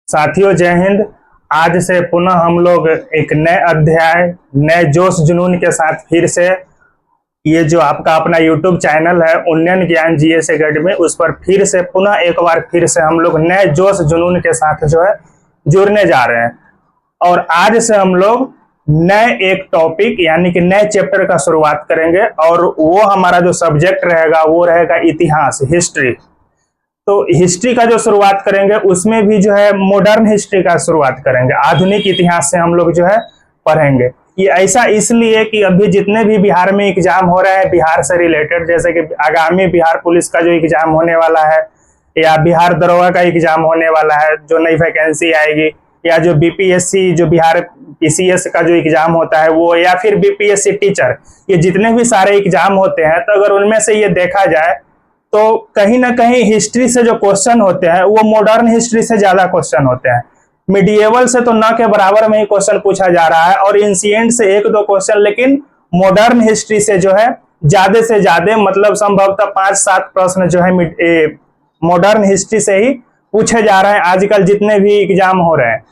साथियों जय हिंद। आज से पुनः हम लोग एक नए अध्याय, नए जोश जुनून के साथ फिर से ये जो आपका अपना YouTube चैनल है उन्नयन ज्ञान जीएस एकेडमी, उस पर फिर से पुनः एक बार फिर से हम लोग नए जोश जुनून के साथ जो है जुड़ने जा रहे हैं। और आज से हम लोग नए एक टॉपिक यानी कि नए चैप्टर का शुरुआत करेंगे और वो हमारा जो सब्जेक्ट रहेगा वो रहेगा इतिहास, हिस्ट्री। तो हिस्ट्री का जो शुरुआत करेंगे उसमें भी जो है मॉडर्न हिस्ट्री का शुरुआत करेंगे, आधुनिक इतिहास से हम लोग जो है पढ़ेंगे। ये ऐसा इसलिए कि अभी जितने भी बिहार में एग्जाम हो रहे हैं बिहार से रिलेटेड, जैसे कि आगामी बिहार पुलिस का जो एग्जाम होने वाला है या बिहार दरोगा का एग्जाम होने वाला है, जो नई वैकेंसी आएगी, या जो बीपीएससी जो बिहार पीसीएस का जो एग्जाम होता है वो, या फिर बीपीएससी टीचर, ये जितने भी सारे एग्जाम होते हैं, तो अगर उनमें से ये देखा जाए तो कहीं ना कहीं हिस्ट्री से जो क्वेश्चन होते हैं वो मॉडर्न हिस्ट्री से ज्यादा क्वेश्चन होते हैं। मिडिएवल से तो न के बराबर में ही क्वेश्चन पूछा जा रहा है और एंशिएंट से एक दो क्वेश्चन, लेकिन मॉडर्न हिस्ट्री से जो है ज्यादा से ज्यादा मतलब संभवतः 5-7 प्रश्न जो है मॉडर्न हिस्ट्री से ही पूछे जा रहे हैं आजकल जितने भी एग्जाम हो रहे हैं।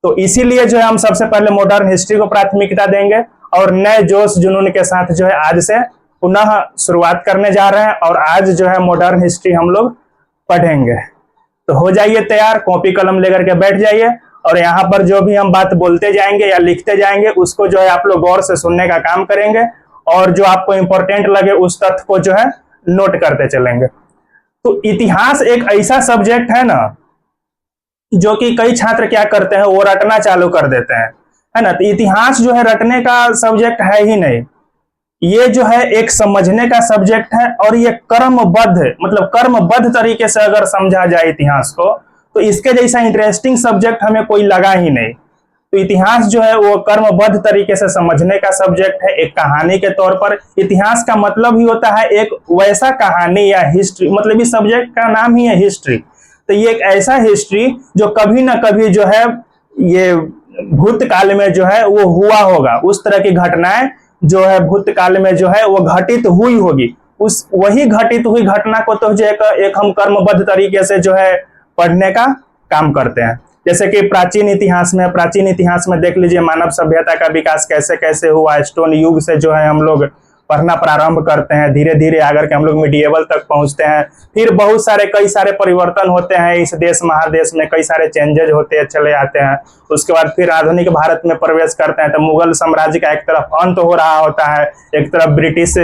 तो इसीलिए जो है हम सबसे पहले मॉडर्न हिस्ट्री को प्राथमिकता देंगे और नए जोश जुनून के साथ जो है आज से पुनः शुरुआत करने जा रहे हैं और आज जो है मॉडर्न हिस्ट्री हम लोग पढ़ेंगे। तो हो जाइए तैयार, कॉपी कलम लेकर के बैठ जाइए और यहाँ पर जो भी हम बात बोलते जाएंगे या लिखते जाएंगे उसको जो है आप लोग गौर से सुनने का काम करेंगे और जो आपको इंपॉर्टेंट लगे उस तथ्य को जो है नोट करते चलेंगे। तो इतिहास एक ऐसा सब्जेक्ट है ना जो कि कई छात्र क्या करते हैं, वो रटना चालू कर देते हैं, है ना। तो इतिहास जो है रटने का सब्जेक्ट है ही नहीं, ये जो है एक समझने का सब्जेक्ट है और ये कर्मबद्ध मतलब कर्मबद्ध तरीके से अगर समझा जाए इतिहास को तो इसके जैसा इंटरेस्टिंग सब्जेक्ट हमें कोई लगा ही नहीं। तो इतिहास जो है वो कर्मबद्ध तरीके से समझने का सब्जेक्ट है, एक कहानी के तौर पर। इतिहास का मतलब ही होता है एक वैसा कहानी या हिस्ट्री, मतलब इस सब्जेक्ट का नाम ही है हिस्ट्री। तो ये एक ऐसा हिस्ट्री जो कभी ना कभी जो है ये भूतकाल में जो है वो हुआ होगा, उस तरह की घटनाएं जो है भूतकाल में जो है वो घटित हुई होगी, उस वही घटित हुई घटना को तो जो एक हम कर्मबद्ध तरीके से जो है पढ़ने का काम करते हैं। जैसे कि प्राचीन इतिहास में देख लीजिए मानव सभ्यता का विकास कैसे कैसे हुआ। स्टोन युग से जो है हम लोग पढ़ना प्रारंभ करते हैं, धीरे धीरे आकर के हम लोग मिडिएवल तक पहुंचते हैं, फिर बहुत सारे कई सारे परिवर्तन होते हैं इस देश महादेश में, कई सारे चेंजेज होते चले आते हैं। उसके बाद फिर आधुनिक भारत में प्रवेश करते हैं तो मुगल साम्राज्य का एक तरफ अंत हो रहा होता है, एक तरफ ब्रिटिश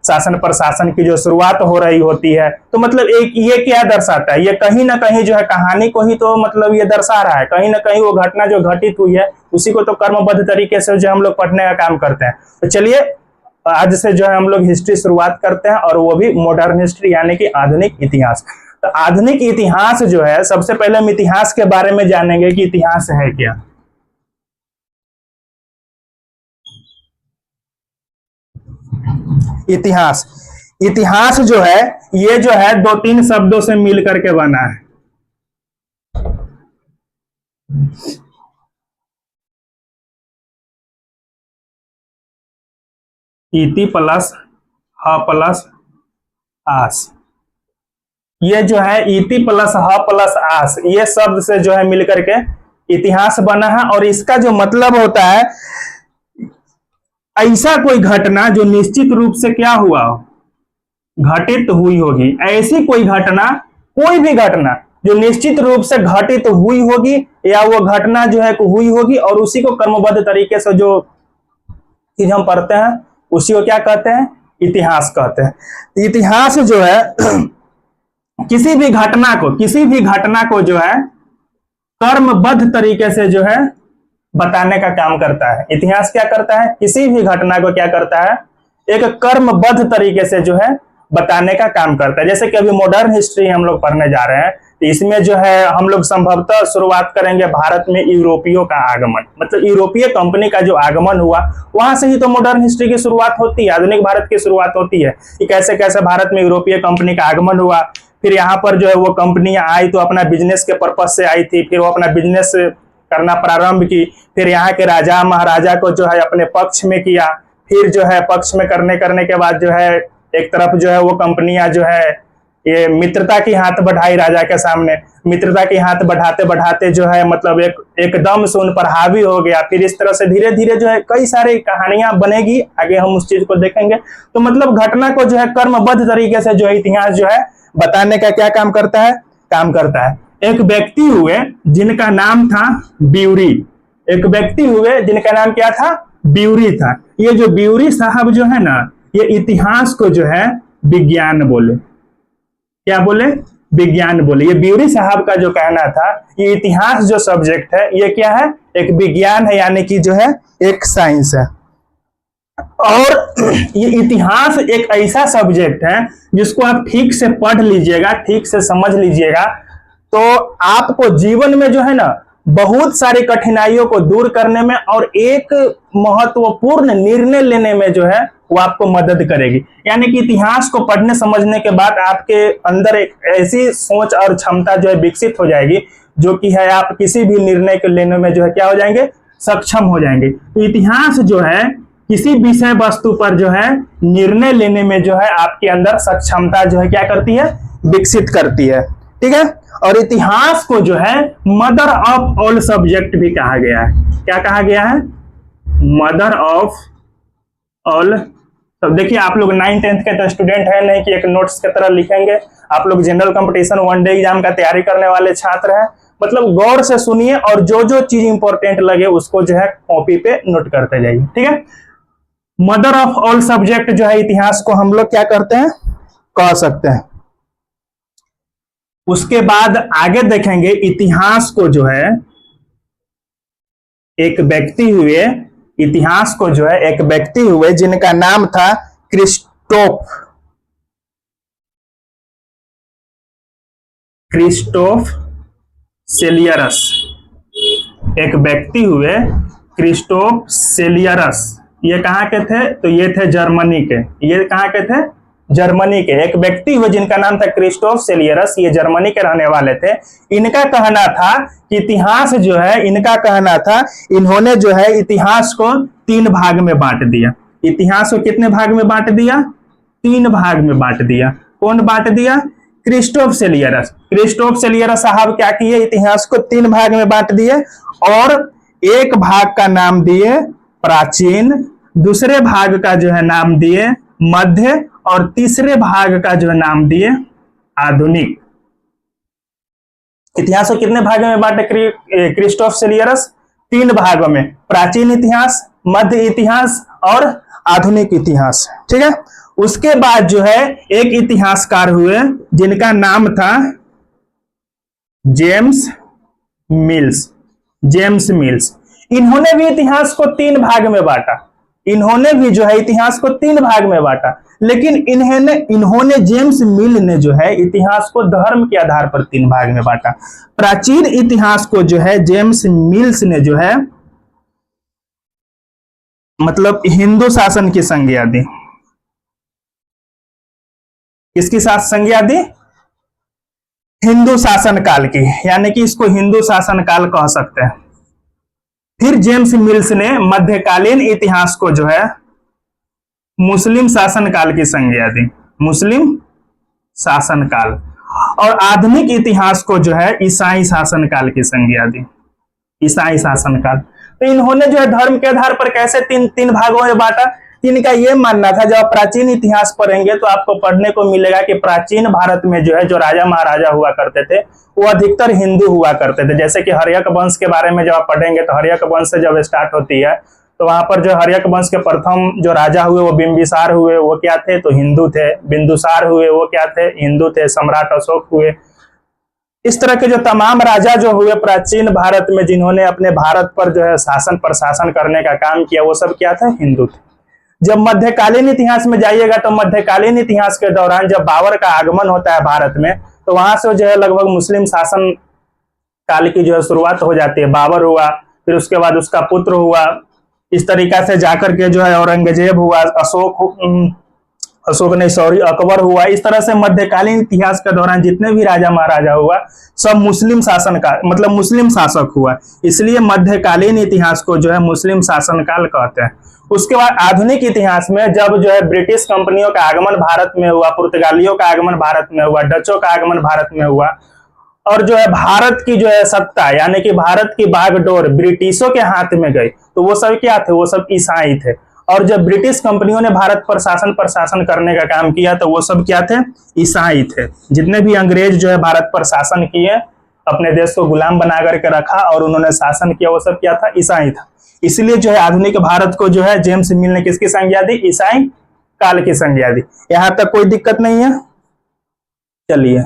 शासन प्रशासन की जो शुरुआत हो रही होती है। तो मतलब एक ये क्या दर्शाता है, ये कहीं ना कहीं जो है कहानी को ही तो मतलब ये दर्शा रहा है, कहीं ना कहीं वो घटना जो घटित हुई है उसी को तो कर्मबद्ध तरीके से जो हम लोग पढ़ने का काम करते हैं। तो चलिए आज से जो है हम लोग हिस्ट्री शुरुआत करते हैं और वो भी मॉडर्न हिस्ट्री यानी कि आधुनिक इतिहास। तो आधुनिक इतिहास जो है सबसे पहले हम इतिहास के बारे में जानेंगे कि इतिहास है क्या। इतिहास जो है ये जो है 2-3 शब्दों से मिल करके बना है। इति प्लस ह प्लस आस, ये जो है इति प्लस ह प्लस आस, ये शब्द से जो है मिलकर के इतिहास बना है। और इसका जो मतलब होता है ऐसा कोई घटना जो निश्चित रूप से क्या हुआ, घटित हुई होगी। ऐसी कोई घटना, कोई भी घटना जो निश्चित रूप से घटित हुई होगी या वो घटना जो है हुई होगी और उसी को कर्मबद्ध तरीके से जो चीज हम पढ़ते हैं उसी को क्या कहते हैं, इतिहास कहते हैं। इतिहास जो है किसी भी घटना को जो है कर्मबद्ध तरीके से जो है बताने का काम करता है। इतिहास क्या करता है, किसी भी घटना को क्या करता है, एक कर्मबद्ध तरीके से जो है बताने का काम करता है। जैसे कि अभी मॉडर्न हिस्ट्री हम लोग पढ़ने जा रहे हैं, तो इसमें जो है हम लोग संभवतः शुरुआत करेंगे भारत में यूरोपियों का आगमन, मतलब यूरोपीय कंपनी का जो आगमन हुआ वहां से ही तो मॉडर्न हिस्ट्री की शुरुआत होती है, आधुनिक भारत की शुरुआत होती है कि कैसे कैसे भारत में यूरोपीय कंपनी का आगमन हुआ। फिर यहाँ पर जो है वो कंपनियां आई तो अपना बिजनेस के पर्पज से आई थी, फिर वो अपना बिजनेस करना प्रारंभ की, फिर यहाँ के राजा महाराजा को जो है अपने पक्ष में किया, फिर जो है पक्ष में करने के बाद जो है एक तरफ जो है वो कंपनियां जो है ये मित्रता की हाथ बढ़ाई राजा के सामने, मित्रता की हाथ बढ़ाते बढ़ाते जो है मतलब एकदम से उन पर हावी हो गया। फिर इस तरह से धीरे धीरे जो है कई सारी कहानियां बनेगी, आगे हम उस चीज को देखेंगे। तो मतलब घटना को जो है क्रमबद्ध तरीके से जो है इतिहास जो है बताने का क्या काम करता है। एक व्यक्ति हुए जिनका नाम था ब्यूरी, एक व्यक्ति हुए जिनका नाम क्या था, ब्यूरी था। ये जो ब्यूरी साहब जो है ना, ये इतिहास को जो है विज्ञान बोले, क्या बोले, विज्ञान बोले। ये ब्यूरी साहब का जो कहना था, ये इतिहास जो सब्जेक्ट है ये क्या है, एक विज्ञान है, यानी कि जो है एक साइंस है। और ये इतिहास एक ऐसा सब्जेक्ट है जिसको आप ठीक से पढ़ लीजिएगा, ठीक से समझ लीजिएगा, तो आपको जीवन में जो है ना बहुत सारी कठिनाइयों को दूर करने में और एक महत्वपूर्ण निर्णय लेने में जो है वो आपको मदद करेगी। यानी कि इतिहास को पढ़ने समझने के बाद आपके अंदर एक ऐसी सोच और क्षमता जो है विकसित हो जाएगी, जो कि है आप किसी भी निर्णय को लेने में जो है क्या हो जाएंगे, सक्षम हो जाएंगे। तो इतिहास जो है किसी विषय वस्तु पर जो है निर्णय लेने में जो है आपके अंदर सक्षमता जो है क्या करती है, विकसित करती है। ठीक है। और इतिहास को जो है मदर ऑफ ऑल सब्जेक्ट भी कहा गया है। क्या कहा गया है, मदर ऑफ ऑल। तो देखिए आप लोग 9th 10th के तो स्टूडेंट है नहीं कि एक नोट्स की तरह लिखेंगे, आप लोग जनरल कंपटीशन 1 डे एग्जाम का तैयारी करने वाले छात्र हैं। मतलब गौर से सुनिए और जो जो चीज इंपॉर्टेंट लगे उसको जो है कॉपी पे नोट करते जाइए। ठीक है। मदर ऑफ ऑल सब्जेक्ट जो है इतिहास को हम लोग क्या करते हैं, कह सकते हैं। उसके बाद आगे देखेंगे इतिहास को जो है एक व्यक्ति हुए, इतिहास को जो है एक व्यक्ति हुए जिनका नाम था क्रिस्टोफ सेलियरस। एक व्यक्ति हुए क्रिस्टोफ सेलियरस। ये कहाँ के थे, तो ये थे जर्मनी के। ये कहाँ के थे, जर्मनी के। एक व्यक्ति हुए जिनका नाम था क्रिस्टोफ सेलियरस, ये जर्मनी के रहने वाले थे। इनका कहना था कि इतिहास जो है, इनका कहना था, इन्होंने जो है इतिहास को 3 भाग में बांट दिया। इतिहास को कितने भाग में बांट दिया, 3 भाग में बांट दिया। कौन बांट दिया, क्रिस्टोफ सेलियरस। क्रिस्टोफ सेलियरस साहब क्या किए, इतिहास को 3 भाग में बांट दिए और एक भाग का नाम दिए प्राचीन, दूसरे भाग का जो है नाम दिए मध्य और तीसरे भाग का जो है नाम दिए आधुनिक। इतिहास को कितने भागों में बांटे क्रिस्टोफ सेलियरस, 3 भागों में, प्राचीन इतिहास, मध्य इतिहास और आधुनिक इतिहास। ठीक है। उसके बाद जो है एक इतिहासकार हुए जिनका नाम था जेम्स मिल्स। इन्होंने भी इतिहास को 3 भाग में बांटा। इन्होंने भी जो है इतिहास को 3 भाग में बांटा, लेकिन इन्होंने जेम्स मिल ने जो है इतिहास को धर्म के आधार पर 3 भाग में बांटा। प्राचीन इतिहास को जो है जेम्स मिल्स ने जो है मतलब हिंदू शासन की संज्ञा दी। किसकी संज्ञा दी, हिंदू शासन काल की, यानी कि इसको हिंदू शासन काल कह सकते हैं। फिर जेम्स मिल्स ने मध्यकालीन इतिहास को जो है मुस्लिम शासनकाल की संज्ञा दी, मुस्लिम शासनकाल। और आधुनिक इतिहास को जो है ईसाई शासनकाल की संज्ञा दी, ईसाई शासनकाल। तो इन्होंने जो है धर्म के आधार पर कैसे तीन भागों में बांटा। इनका यह मानना था, जब आप प्राचीन इतिहास पढ़ेंगे तो आपको पढ़ने को मिलेगा कि प्राचीन भारत में जो है जो राजा महाराजा हुआ करते थे वो अधिकतर हिंदू हुआ करते थे। जैसे कि हर्यक वंश के बारे में जब आप पढ़ेंगे तो हर्यक वंश से जब स्टार्ट होती है तो वहां पर जो हर्यक वंश के प्रथम जो राजा हुए वो बिंबिसार हुए, वो क्या थे, तो हिंदू थे। बिंदुसार हुए, वो क्या थे, हिंदू थे। सम्राट अशोक हुए। इस तरह के जो तमाम राजा जो हुए प्राचीन भारत में, जिन्होंने अपने भारत पर जो है शासन प्रशासन करने का काम किया, वो सब क्या थे, हिंदू थे। जब मध्यकालीन इतिहास में जाइएगा तो मध्यकालीन इतिहास के दौरान जब बाबर का आगमन होता है भारत में, तो वहां से जो है लगभग मुस्लिम शासन काल की जो है शुरुआत हो जाती है। बाबर हुआ, फिर उसके बाद उसका पुत्र हुआ, इस तरीका से जाकर के जो है औरंगजेब हुआ, अशोक नहीं, सॉरी, अकबर हुआ। इस तरह से मध्यकालीन इतिहास के दौरान जितने भी राजा महाराजा हुआ सब मुस्लिम शासन का मतलब मुस्लिम शासक हुआ, इसलिए मध्यकालीन इतिहास को जो है मुस्लिम शासन काल कहते हैं। उसके बाद आधुनिक इतिहास में जब जो है ब्रिटिश कंपनियों का आगमन भारत में हुआ, पुर्तगालियों का आगमन भारत में हुआ, डचों का आगमन भारत में हुआ, और जो है भारत की जो है सत्ता यानी कि भारत की बागडोर ब्रिटिशों के हाथ में गई, तो वो सब क्या थे, वो सब ईसाई थे। और जब ब्रिटिश कंपनियों ने भारत पर शासन प्रशासन करने का काम किया तो वो सब क्या थे, ईसाई थे। जितने भी अंग्रेज जो है भारत पर शासन किए, अपने देश को गुलाम बना करके रखा और उन्होंने शासन किया, वो सब क्या था, ईसाई था। इसलिए जो है आधुनिक भारत को जो है जेम्स मिल ने किसकी संज्ञा दी, ईसाई काल की संज्ञा दी। यहां तक कोई दिक्कत नहीं है। चलिए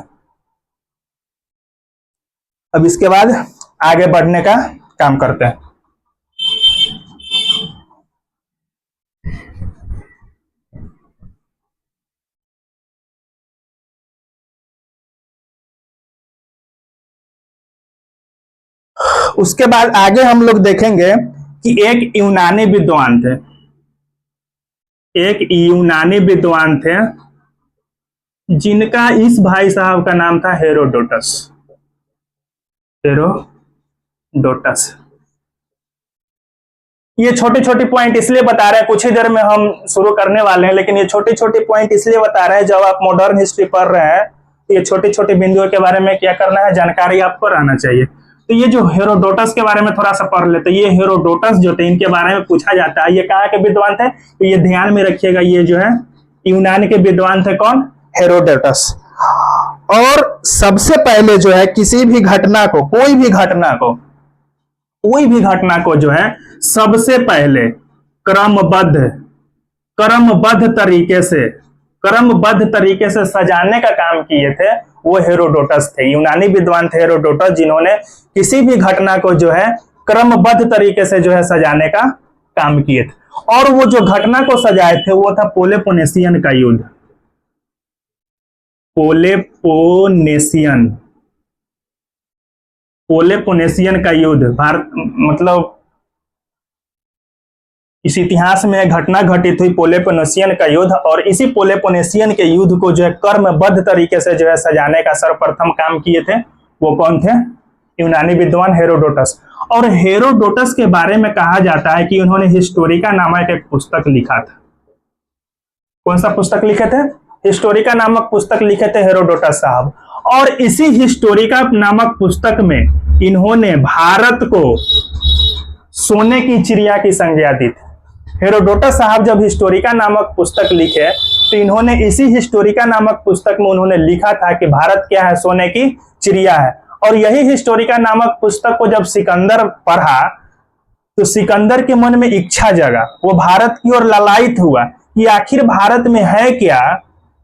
अब इसके बाद आगे बढ़ने का काम करते हैं। उसके बाद आगे हम लोग देखेंगे कि एक यूनानी विद्वान थे, एक यूनानी विद्वान थे जिनका इस भाई साहब का नाम था हेरोडोटस। हेरोडोटस। ये छोटे छोटे पॉइंट इसलिए बता रहे हैं, कुछ ही देर में हम शुरू करने वाले हैं, लेकिन ये छोटे छोटे पॉइंट इसलिए बता रहे हैं, जब आप मॉडर्न हिस्ट्री पढ़ रहे हैं तो ये छोटे छोटे बिंदुओं के बारे में क्या करना है, जानकारी आपको रहना चाहिए। तो ये जो हेरोडोटस के बारे में थोड़ा सा पढ़ लेते, ये हेरोडोटस जो थे इनके बारे में पूछा जाता है, ये कहाँ के विद्वान थे, तो ये ध्यान में रखिएगा, ये जो है यूनान के विद्वान थे। कौन, हेरोडोटस। और सबसे पहले जो है किसी भी घटना को, कोई भी घटना को जो है सबसे पहले क्रमबद्ध तरीके से सजाने का काम किए थे वो हेरोडोटस थे। यूनानी विद्वान थे हेरोडोटस, जिन्होंने किसी भी घटना को जो है क्रमबद्ध तरीके से जो है सजाने का काम किए थे। और वो जो घटना को सजाए थे वो था पेलोपोनेशियन का युद्ध। पेलोपोनेशियन का युद्ध भारत मतलब इस इतिहास में घटना घटित हुई पेलोपोनेशियन का युद्ध, और इसी पेलोपोनेशियन के युद्ध को जो है क्रमबद्ध तरीके से जो है सजाने का सर्वप्रथम काम किए थे वो कौन थे, यूनानी विद्वान हेरोडोटस। और हेरोडोटस के बारे में कहा जाता है कि उन्होंने हिस्टोरिका नामक एक पुस्तक लिखा था। कौन सा पुस्तक लिखे थे, हिस्टोरिका नामक पुस्तक लिखे थे हेरोडोटस साहब। और इसी हिस्टोरिका नामक पुस्तक में इन्होंने भारत को सोने की चिड़िया की संज्ञा दी थी। हेरोडोटस साहब जब हिस्टोरिका नामक पुस्तक लिखे तो इन्होंने इसी हिस्टोरिका नामक पुस्तक में उन्होंने लिखा था कि भारत क्या है, सोने की चिड़िया है। और यही हिस्टोरिका नामक पुस्तक को जब सिकंदर पढ़ा तो सिकंदर के मन में इच्छा जगा, वो भारत की ओर ललायित हुआ कि आखिर भारत में है क्या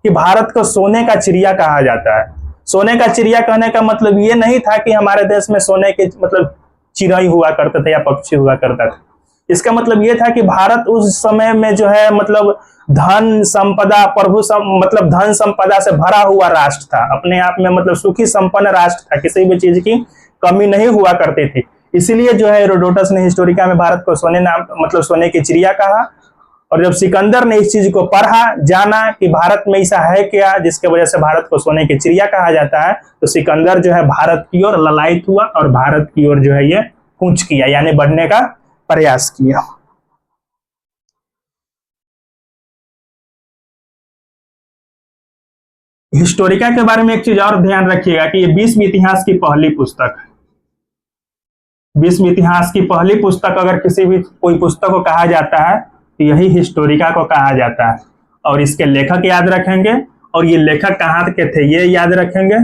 कि भारत को सोने का चिड़िया कहा जाता है। सोने का चिड़िया कहने का मतलब ये नहीं था कि हमारे देश में सोने के मतलब चिड़ै हुआ करते थे या पक्षी हुआ करता था। इसका मतलब ये था कि भारत उस समय में जो है मतलब धन संपदा मतलब धन संपदा से भरा हुआ राष्ट्र था, अपने आप में मतलब सुखी संपन्न राष्ट्र था, किसी भी चीज की कमी नहीं हुआ करती थी। इसीलिए जो है हेरोडोटस ने हिस्टोरिका में भारत को सोने की चिड़िया कहा। और जब सिकंदर ने इस चीज को पढ़ा, जाना कि भारत में ऐसा है क्या जिसके वजह से भारत को सोने की चिड़िया कहा जाता है, तो सिकंदर जो है भारत की ओर ललायित हुआ और भारत की ओर जो है ये कूच किया यानी बढ़ने का प्रयास किया। हिस्टोरिका के बारे में एक चीज और ध्यान रखिएगा कि ये विश्व इतिहास की पहली पुस्तक है। विश्व इतिहास की पहली पुस्तक अगर किसी भी कोई पुस्तक को कहा जाता है तो यही हिस्टोरिका को कहा जाता है। और इसके लेखक याद रखेंगे, और ये लेखक कहाँ के थे ये याद रखेंगे।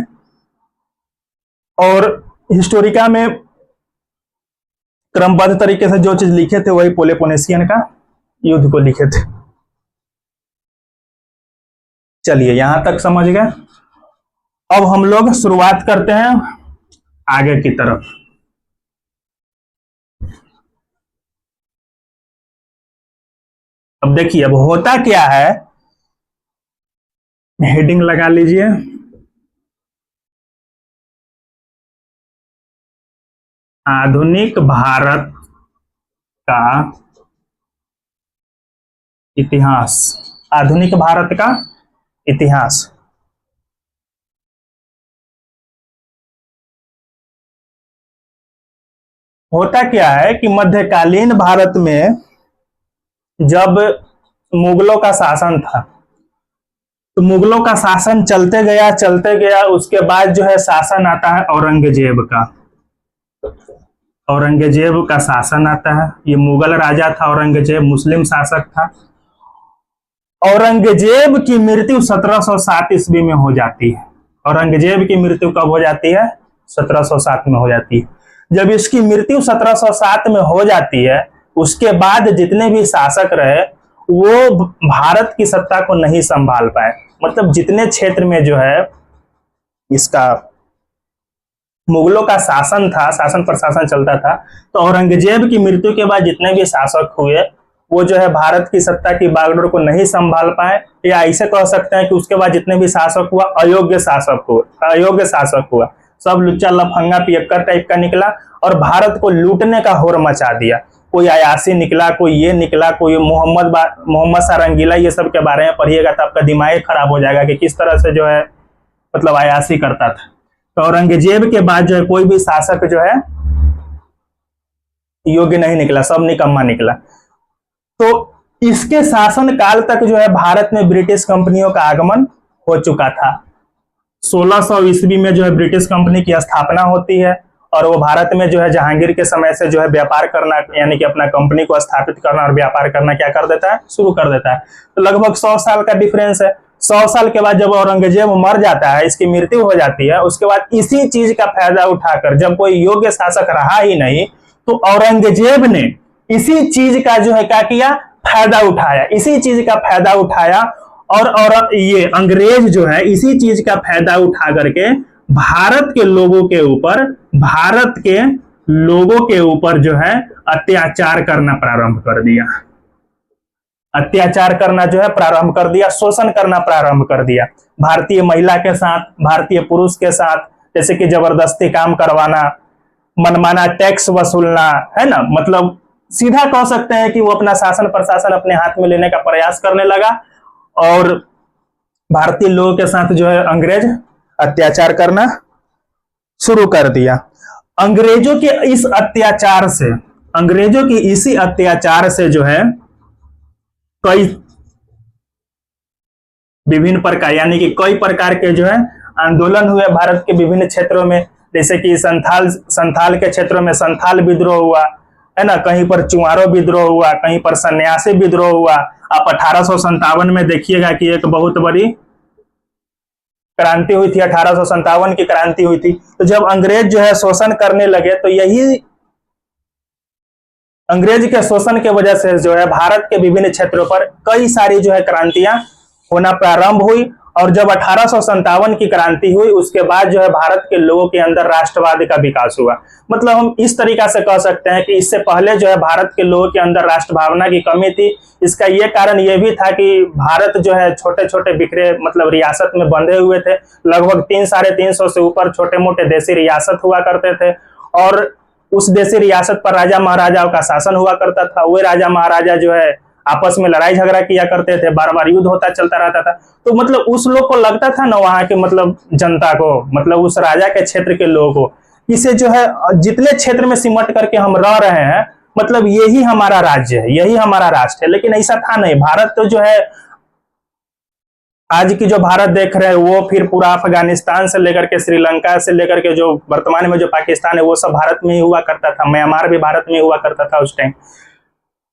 और हिस्टोरिका में क्रमबद्ध तरीके से जो चीज लिखे थे वही पेलोपोनेशियन का युद्ध को लिखे थे। चलिए यहां तक समझ गए। अब हम लोग शुरुआत करते हैं आगे की तरफ। अब देखिए अब होता क्या है, हेडिंग लगा लीजिए, आधुनिक भारत का इतिहास। आधुनिक भारत का इतिहास। होता क्या है कि मध्यकालीन भारत में जब मुगलों का शासन था, तो मुगलों का शासन चलते गया, उसके बाद जो है शासन आता है औरंगजेब का। औरंगजेब का शासन आता है, ये मुगल राजा था औरंगजेब, मुस्लिम शासक था। औरंगजेब की मृत्यु 1707 ईस्वी में हो जाती है। औरंगजेब की मृत्यु कब हो जाती है? 1707 में हो जाती है। जब इसकी मृत्यु 1707 में हो जाती है, उसके बाद जितने भी शासक रहे वो भारत की सत्ता को नहीं संभाल पाए। मतलब जितने क्षेत्र में जो है इसका मुगलों का शासन था, शासन प्रशासन चलता था, तो औरंगजेब की मृत्यु के बाद जितने भी शासक हुए वो जो है भारत की सत्ता की बागडोर को नहीं संभाल पाए, या ऐसे कह सकते हैं कि उसके बाद जितने भी शासक हुआ अयोग्य शासक हुआ। सब लुच्चा लफंगा पियक्कर टाइप का निकला और भारत को लूटने का होर मचा दिया। कोई अयासी निकला, कोई ये निकला, कोई मोहम्मद सारंगीला, ये सब के बारे में पढ़िएगा तो आपका दिमाग खराब हो जाएगा कि किस तरह से जो है मतलब अयासी करता था। तो औरंगजेब के बाद जो है कोई भी शासक जो है योग्य नहीं निकला, सब निकम्मा निकला। तो इसके शासन काल तक जो है भारत में ब्रिटिश कंपनियों का आगमन हो चुका था। 1600 ईस्वी में जो है ब्रिटिश कंपनी की स्थापना होती है और वो भारत में जो है जहांगीर के समय से जो है व्यापार करना, यानी कि अपना कंपनी को स्थापित करना और व्यापार करना क्या कर देता है? शुरू कर देता है। तो लगभग 100 साल का डिफरेंस है। 100 साल के बाद जब औरंगजेब मर जाता है, इसकी मृत्यु हो जाती है, उसके बाद इसी चीज का फायदा उठाकर, जब कोई योग्य शासक रहा ही नहीं, तो औरंगजेब ने इसी चीज का जो है क्या किया? फायदा उठाया। इसी चीज का फायदा उठाया और ये अंग्रेज जो है इसी चीज का फायदा उठा करके भारत के लोगों के ऊपर जो है अत्याचार करना प्रारंभ कर दिया। अत्याचार करना जो है प्रारंभ कर दिया, शोषण करना प्रारंभ कर दिया। भारतीय महिला के साथ, भारतीय पुरुष के साथ, जैसे कि जबरदस्ती काम करवाना, मनमाना टैक्स वसूलना, है ना। मतलब सीधा कह सकते हैं कि वो अपना शासन प्रशासन अपने हाथ में लेने का प्रयास करने लगा और भारतीय लोगों के साथ जो है अंग्रेज अत्याचार करना शुरू कर दिया। अंग्रेजों के इसी अत्याचार से जो है कई विभिन्न प्रकार, यानी कि कई प्रकार के जो है आंदोलन हुए भारत के विभिन्न क्षेत्रों में। जैसे कि संथाल के क्षेत्रों में संथाल विद्रोह हुआ, है ना। कहीं पर चुआरो विद्रोह हुआ, कहीं पर सन्यासी विद्रोह हुआ। आप 1857 में देखिएगा कि एक बहुत बड़ी क्रांति हुई थी, 1857 की क्रांति हुई थी। तो जब अंग्रेज जो है शोषण करने लगे, तो यही अंग्रेज के शोषण के वजह से जो है भारत के विभिन्न क्षेत्रों पर कई सारी जो है क्रांतियां होना प्रारंभ हुई। और जब 1857 की क्रांति हुई, उसके बाद जो है भारत के लोगों के अंदर राष्ट्रवाद का विकास हुआ। मतलब हम इस तरीका से कह सकते हैं कि इससे पहले जो है भारत के लोगों के अंदर राष्ट्र भावना की कमी थी। इसका ये कारण ये भी था कि भारत जो है छोटे छोटे बिखरे मतलब रियासत में बंधे हुए थे। लगभग 300-350 से ऊपर छोटे मोटे देशी रियासत हुआ करते थे और उस देशी रियासत पर राजा महाराजाओं का शासन हुआ करता था। वे राजा महाराजा जो है आपस में लड़ाई झगड़ा किया करते थे, बार बार युद्ध होता चलता रहता था। तो मतलब उस लोग को लगता था ना, वहां के मतलब जनता को, मतलब उस राजा के क्षेत्र के लोगों को, इसे जो है जितने क्षेत्र में सिमट करके हम रह रहे हैं, मतलब यही हमारा राज्य है, यही हमारा राष्ट्र है। लेकिन ऐसा था नहीं। भारत तो जो है आज की जो भारत देख रहे हैं वो फिर पूरा अफगानिस्तान से लेकर के श्रीलंका से लेकर के जो वर्तमान में जो पाकिस्तान है वो सब भारत में ही हुआ करता था। म्यांमार भी भारत में हुआ करता था उस टाइम।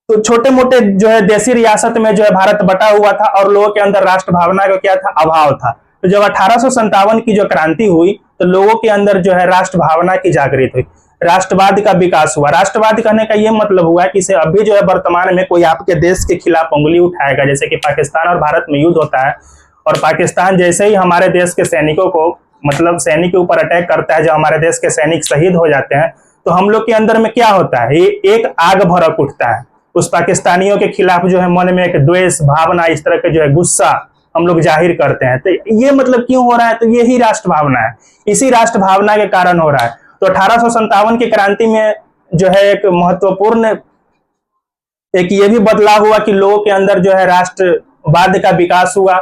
तो छोटे मोटे जो है देशी रियासत में जो है भारत बटा हुआ था और लोगों के अंदर राष्ट्र भावना का क्या था? अभाव था। तो जब 1857 की जो क्रांति हुई तो लोगों के अंदर जो है राष्ट्र भावना की जागृत हुई, राष्ट्रवाद का विकास हुआ। राष्ट्रवाद कहने का ये मतलब हुआ कि इसे अभी जो है वर्तमान में कोई आपके देश के खिलाफ उंगली उठाएगा, जैसे कि पाकिस्तान और भारत में युद्ध होता है और पाकिस्तान जैसे ही हमारे देश के सैनिकों को मतलब सैनिक के ऊपर अटैक करता है, जब हमारे देश के सैनिक शहीद हो जाते हैं, तो हम लोग के अंदर में क्या होता है? ये एक आग भड़क उठता है। उस पाकिस्तानियों के खिलाफ जो है मन में एक द्वेष भावना, इस तरह के जो है गुस्सा हम लोग जाहिर करते हैं। तो ये मतलब क्यों हो रहा है? तो यही राष्ट्र भावना है, इसी राष्ट्र भावना के कारण हो रहा है। तो 1857 की क्रांति में जो है एक महत्वपूर्ण एक ये भी बदलाव हुआ कि लोगों के अंदर जो है राष्ट्र बाद का विकास हुआ।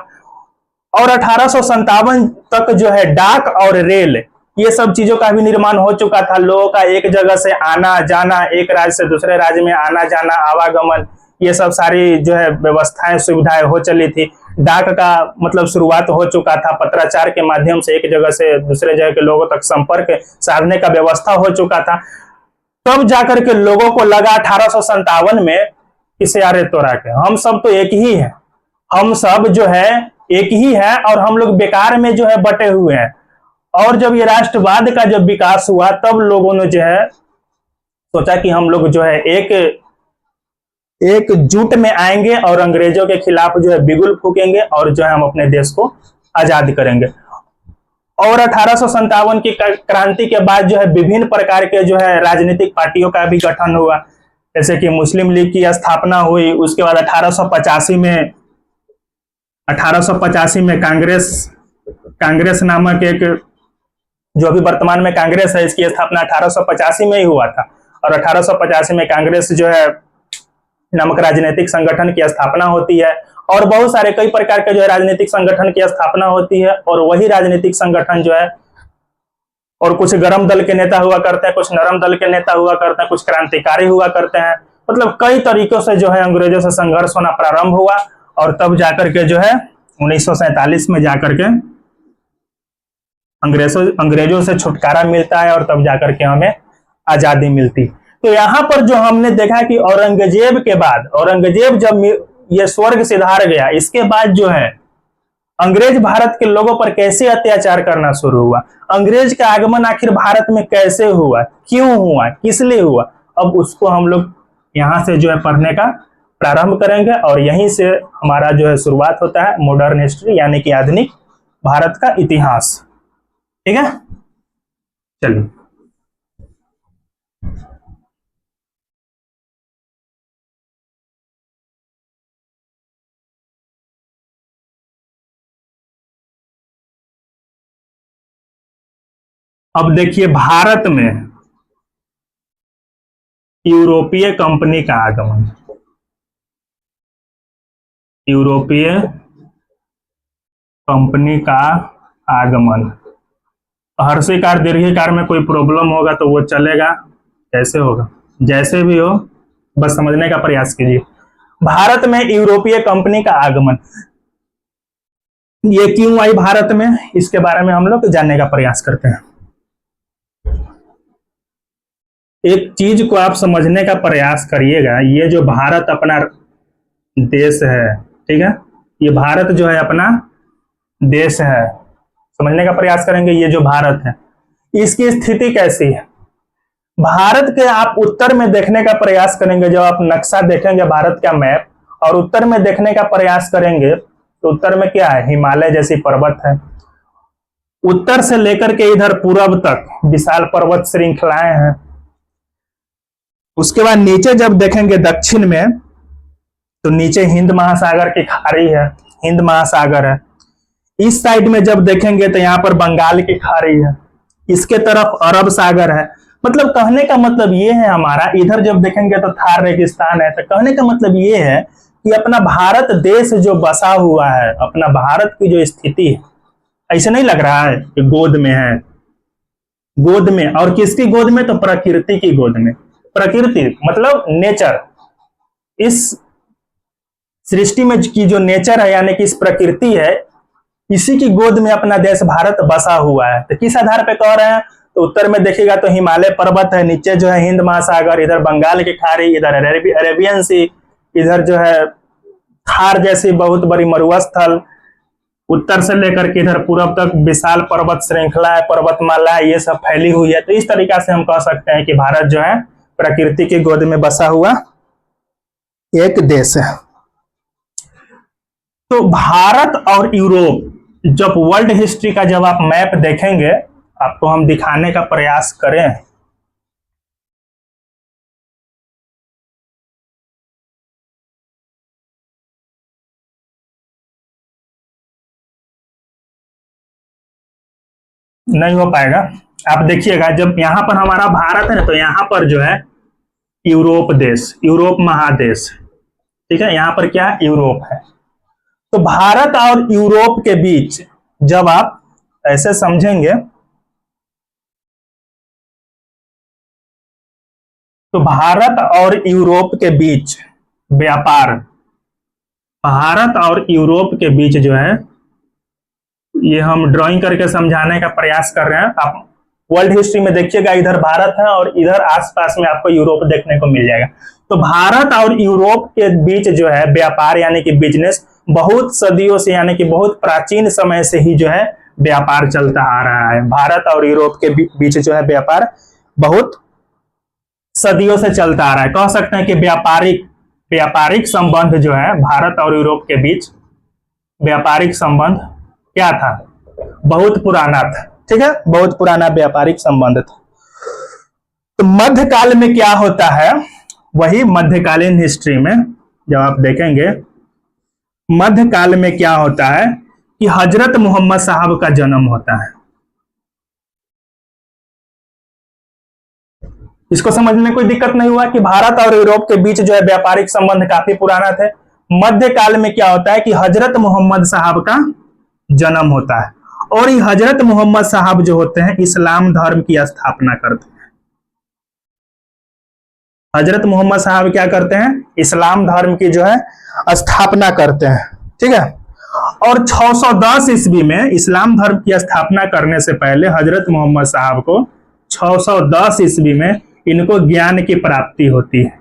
और 1857 तक जो है डाक और रेल ये सब चीजों का भी निर्माण हो चुका था। लोगों का एक जगह से आना जाना, एक राज्य से दूसरे राज्य में आना जाना, आवागमन, ये सब सारी जो है व्यवस्थाएं सुविधाएं हो चली थी। डाक का मतलब शुरुआत हो चुका था, पत्राचार के माध्यम से एक जगह से दूसरे जगह के लोगों तक संपर्क साधने का व्यवस्था हो चुका था। तब जाकर के लोगों को लगा 1857 में किसे यारे तोरा के, हम सब तो एक ही है, हम सब जो है एक ही है और हम लोग बेकार में जो है बटे हुए हैं। और जब ये राष्ट्रवाद का जब विकास हुआ तब लोगों ने जो है सोचा कि हम लोग जो है एक जुट में आएंगे और अंग्रेजों के खिलाफ जो है बिगुल फूकेंगे और जो है हम अपने देश को आजाद करेंगे। और 1857 की क्रांति के बाद जो है विभिन्न प्रकार के जो है राजनीतिक पार्टियों का भी गठन हुआ, जैसे कि मुस्लिम लीग की स्थापना हुई। उसके बाद 1885 में कांग्रेस नामक एक, जो अभी वर्तमान में कांग्रेस है, इसकी स्थापना 1885 में ही हुआ था। और 1885 में कांग्रेस जो है नामक राजनीतिक संगठन की स्थापना होती है। और बहुत सारे कई प्रकार के जो है राजनीतिक संगठन की स्थापना होती है। और वही राजनीतिक संगठन जो है, और कुछ गरम दल के नेता हुआ करते हैं, कुछ नरम दल के नेता हुआ करते हैं, कुछ क्रांतिकारी हुआ करते हैं। मतलब कई तरीकों से जो है अंग्रेजों से संघर्ष होना प्रारंभ हुआ। और तब जाकर के जो है 1947 में जाकर के अंग्रेजों से छुटकारा मिलता है और तब जाकर के हमें आजादी मिलती। तो यहाँ पर जो हमने देखा कि औरंगजेब जब ये स्वर्ग सिधार गया, इसके बाद जो है अंग्रेज भारत के लोगों पर कैसे अत्याचार करना शुरू हुआ, अंग्रेज का आगमन आखिर भारत में कैसे हुआ, क्यों हुआ, किस लिए हुआ, अब उसको हम लोग यहाँ से जो है पढ़ने का प्रारंभ करेंगे। और यहीं से हमारा जो है शुरुआत होता है मॉडर्न हिस्ट्री, यानी कि आधुनिक भारत का इतिहास। ठीक है, चलिए। अब देखिए भारत में यूरोपीय कंपनी का आगमन, यूरोपीय कंपनी का आगमन। हर्षिकार दीर्घिकार में कोई प्रॉब्लम होगा तो वो चलेगा, कैसे होगा, जैसे भी हो बस समझने का प्रयास कीजिए। भारत में यूरोपीय कंपनी का आगमन, ये क्यों आई भारत में, इसके बारे में हम लोग जानने का प्रयास करते हैं। एक चीज को आप समझने का प्रयास करिएगा, ये जो भारत अपना देश है, ठीक है, ये भारत जो है अपना देश है, समझने का प्रयास करेंगे। ये जो भारत है इसकी स्थिति कैसी है, भारत के आप उत्तर में देखने का प्रयास करेंगे। जब आप नक्शा देखेंगे भारत का मैप और उत्तर में देखने का प्रयास करेंगे तो उत्तर में क्या है, हिमालय जैसी पर्वत है। उत्तर से लेकर के इधर पूर्व तक विशाल पर्वत श्रृंखलाएं हैं। उसके बाद नीचे जब देखेंगे दक्षिण में तो नीचे हिंद महासागर की खाड़ी है, हिंद महासागर है। इस साइड में जब देखेंगे तो यहाँ पर बंगाल की खाड़ी है, इसके तरफ अरब सागर है। मतलब कहने का मतलब ये है हमारा, इधर जब देखेंगे तो थार रेगिस्तान है। तो कहने का मतलब ये है कि अपना भारत देश जो बसा हुआ है, अपना भारत की जो स्थिति है, ऐसे नहीं लग रहा है कि गोद में है, गोद में। और किसकी गोद में, तो प्रकृति की गोद में। प्रकृति मतलब नेचर, इस सृष्टि में की जो नेचर है यानी कि इस प्रकृति है, इसी की गोद में अपना देश भारत बसा हुआ है। तो किस आधार पे कह रहे हैं, तो उत्तर में देखिएगा तो हिमालय पर्वत है, नीचे जो है हिंद महासागर, इधर बंगाल की खाड़ी, इधर अरेबियन सी, इधर जो है थार जैसी बहुत बड़ी मरुस्थल, उत्तर से लेकर के इधर पूर्व तक विशाल पर्वत श्रृंखला है, पर्वतमाला, ये सब फैली हुई है। तो इस तरीका से हम कह सकते हैं कि भारत जो है प्रकृति की गोद में बसा हुआ एक देश है। तो भारत और यूरोप, जब वर्ल्ड हिस्ट्री का जब आप मैप देखेंगे, आपको हम दिखाने का प्रयास करें, नहीं हो पाएगा। आप देखिएगा जब यहां पर हमारा भारत है ना, तो यहां पर जो है यूरोप देश, यूरोप महादेश, ठीक है, यहां पर क्या यूरोप है। तो भारत और यूरोप के बीच जब आप ऐसे समझेंगे तो भारत और यूरोप के बीच व्यापार, भारत और यूरोप के बीच जो है, ये हम ड्राइंग करके समझाने का प्रयास कर रहे हैं। आप वर्ल्ड हिस्ट्री में देखिएगा, इधर भारत है और इधर आसपास में आपको यूरोप देखने को मिल जाएगा। तो भारत और यूरोप के बीच जो है व्यापार यानी कि बिजनेस बहुत सदियों से यानी कि बहुत प्राचीन समय से ही जो है व्यापार चलता आ रहा है। भारत और यूरोप के बीच जो है व्यापार बहुत सदियों से चलता आ रहा है। कह सकते हैं कि व्यापारिक संबंध जो है भारत और यूरोप के बीच व्यापारिक संबंध क्या था, बहुत पुराना था। ठीक है, बहुत पुराना व्यापारिक संबंध था। तो मध्यकाल में क्या होता है, वही मध्यकालीन हिस्ट्री में जब आप देखेंगे मध्यकाल में क्या होता है कि हजरत मोहम्मद साहब का जन्म होता है। इसको समझने में कोई दिक्कत नहीं हुआ कि भारत और यूरोप के बीच जो है व्यापारिक संबंध काफी पुराना थे। मध्यकाल में क्या होता है कि हजरत मोहम्मद साहब का जन्म होता है और ये हजरत मोहम्मद साहब जो होते हैं इस्लाम धर्म की स्थापना करते हैं। हजरत मोहम्मद साहब क्या करते हैं, इस्लाम धर्म की जो है स्थापना करते हैं। ठीक है, और 610 ईस्वी में इस्लाम धर्म की स्थापना करने से पहले हजरत मोहम्मद साहब को 610 ईस्वी में इनको ज्ञान की प्राप्ति होती है।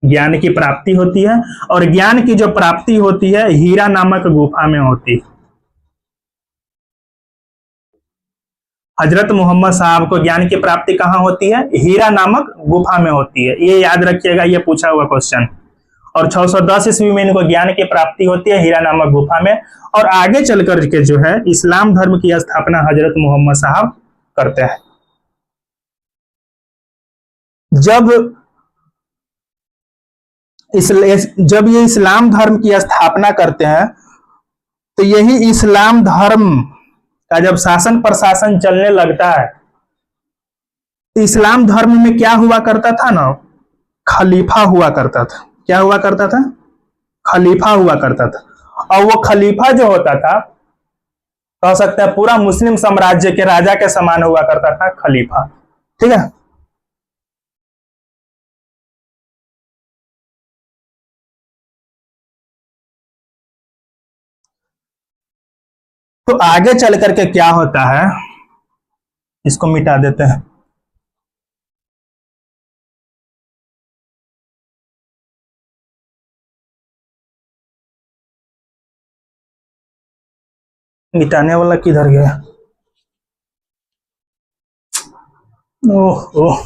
ज्ञान की प्राप्ति होती है और ज्ञान की जो प्राप्ति होती है हीरा नामक गुफा में होती है। हजरत मोहम्मद साहब को ज्ञान की प्राप्ति कहां होती है, हीरा नामक गुफा में होती है। ये याद रखिएगा, ये पूछा हुआ क्वेश्चन। और 610 ईस्वी में इनको ज्ञान की प्राप्ति होती है हीरा नामक गुफा में। और आगे चल करके जो है इस्लाम धर्म की स्थापना हजरत मोहम्मद साहब करते हैं। जब ये इस्लाम धर्म की स्थापना करते हैं तो यही इस्लाम धर्म का जब शासन प्रशासन चलने लगता है तो इस्लाम धर्म में क्या हुआ करता था ना, खलीफा हुआ करता था। क्या हुआ करता था, खलीफा हुआ करता था। और वो खलीफा जो होता था कह सकते हैं पूरा मुस्लिम साम्राज्य के राजा के समान हुआ करता था खलीफा। ठीक है, तो आगे चल करके क्या होता है, इसको मिटा देते हैं। मिटाने वाला किधर गया, ओह ओह,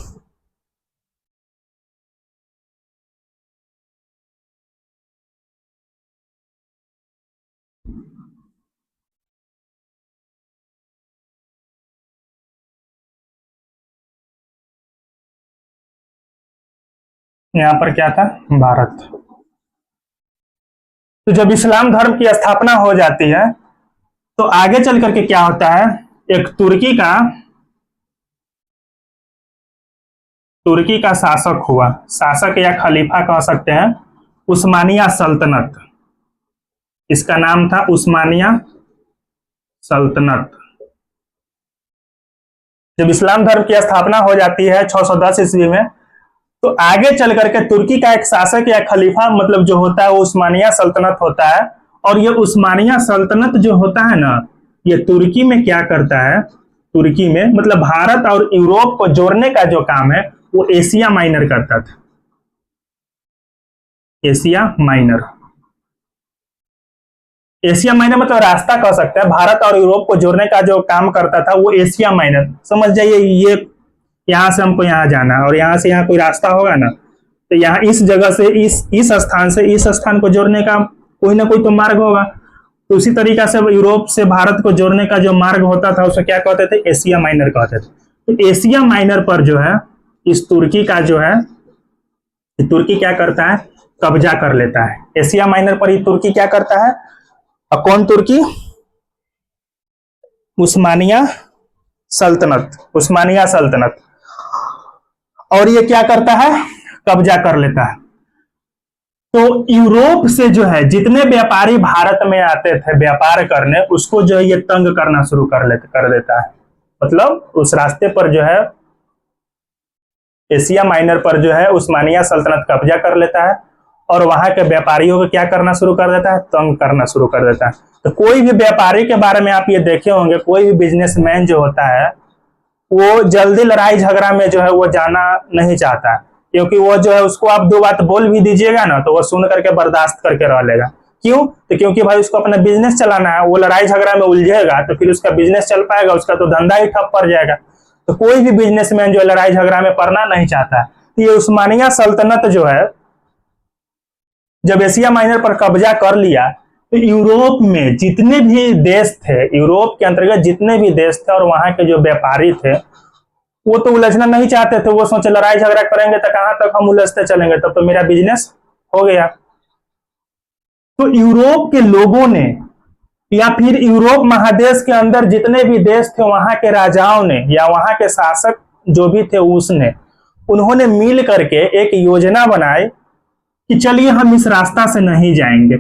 यहां पर क्या था, भारत। तो जब इस्लाम धर्म की स्थापना हो जाती है तो आगे चल करके क्या होता है, एक तुर्की का शासक हुआ, शासक या खलीफा कह सकते हैं, उस्मानिया सल्तनत। इसका नाम था उस्मानिया सल्तनत। जब इस्लाम धर्म की स्थापना हो जाती है 610 ईस्वी में तो आगे चल करके तुर्की का एक शासक या खलीफा मतलब जो होता है वो उस्मानिया सल्तनत होता है। और ये उस्मानिया सल्तनत जो होता है ना, ये तुर्की में क्या करता है, तुर्की में मतलब भारत और यूरोप को जोड़ने का जो काम है वो एशिया माइनर करता था। एशिया माइनर, एशिया माइनर मतलब रास्ता कह सकते हैं, भारत और यूरोप को जोड़ने का जो काम करता था वो एशिया माइनर। समझ जाइए, ये यहां से हमको यहाँ जाना है और यहाँ से यहाँ कोई रास्ता होगा ना, तो यहाँ इस जगह से इस स्थान से इस स्थान को जोड़ने का कोई ना कोई तो मार्ग होगा। तो उसी तरीका से यूरोप से भारत को जोड़ने का जो मार्ग होता था उसे क्या कहते थे, एशिया माइनर कहते थे। तो एशिया माइनर पर जो है इस तुर्की का जो है, तुर्की क्या करता है, कब्जा कर लेता है। एशिया माइनर पर ही तुर्की क्या करता है, और कौन तुर्की, उस्मानिया सल्तनत, उस्मानिया सल्तनत। और ये क्या करता है, कब्जा कर लेता है। तो यूरोप से जो है जितने व्यापारी भारत में आते थे व्यापार करने, उसको जो है ये तंग करना शुरू कर देता है। मतलब उस रास्ते पर जो है एशिया माइनर पर जो है उस्मानिया सल्तनत कब्जा कर लेता है और वहां के व्यापारियों को क्या करना शुरू कर देता है, तंग करना शुरू कर देता है। तो कोई भी व्यापारी के बारे में आप ये देखे होंगे, कोई भी बिजनेसमैन जो होता है वो जल्दी लड़ाई झगड़ा में जो है वो जाना नहीं चाहता, क्योंकि वो जो है उसको आप दो बात बोल भी दीजिएगा ना तो वो सुन करके बर्दाश्त करके रह लेगा। क्यों? तो क्योंकि भाई उसको अपना बिजनेस चलाना है, वो लड़ाई झगड़ा में उलझेगा तो फिर उसका बिजनेस चल पाएगा, उसका तो धंधा ही ठप पड़ जाएगा। तो कोई भी बिजनेसमैन जो है लड़ाई झगड़ा में पड़ना नहीं चाहता है। तो ये उस्मानिया सल्तनत जो है जब एशिया माइनर पर कब्जा कर लिया तो यूरोप में जितने भी देश थे, यूरोप के अंतर्गत जितने भी देश थे और वहां के जो व्यापारी थे वो तो उलझना नहीं चाहते थे। वो सोचे लड़ाई झगड़ा करेंगे तो कहां तक हम उलझते चलेंगे, तब तो मेरा बिजनेस हो गया। तो यूरोप के लोगों ने या फिर यूरोप महादेश के अंदर जितने भी देश थे वहां के राजाओं ने या वहां के शासक जो भी थे उन्होंने मिल करके एक योजना बनाई कि चलिए हम इस रास्ता से नहीं जाएंगे,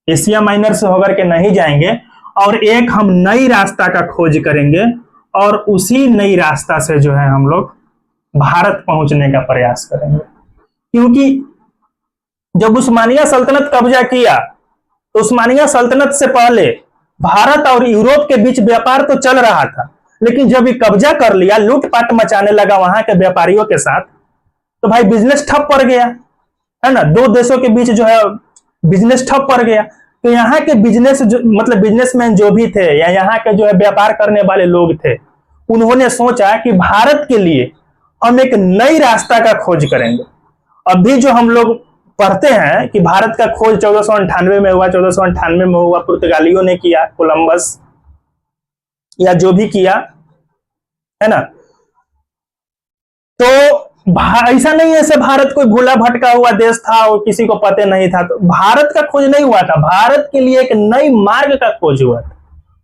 एशिया माइनर से होकर के नहीं जाएंगे और एक हम नई रास्ता का खोज करेंगे और उसी नई रास्ता से जो है हम लोग भारत पहुंचने का प्रयास करेंगे। क्योंकि जब उस्मानिया सल्तनत कब्जा किया तो उस्मानिया सल्तनत से पहले भारत और यूरोप के बीच व्यापार तो चल रहा था, लेकिन जब ये कब्जा कर लिया, लूटपाट मचाने लगा वहां के व्यापारियों के साथ, तो भाई बिजनेस ठप पड़ गया, है ना। दो देशों के बीच जो है बिजनेस ठप पड़ गया। तो यहाँ के बिजनेस जो मतलब बिजनेसमैन जो भी थे या यहाँ के जो है व्यापार करने वाले लोग थे, उन्होंने सोचा कि भारत के लिए हम एक नई रास्ता का खोज करेंगे। अभी जो हम लोग पढ़ते हैं कि भारत का खोज 1498 में हुआ, 1498 में हुआ, पुर्तगालियों ने किया, कोलंबस या जो भी किया, है ना। तो ऐसा नहीं है से भारत कोई भूला भटका हुआ देश था और किसी को पता नहीं था। तो भारत का खोज नहीं हुआ था, भारत के लिए एक नई मार्ग का खोज हुआ था।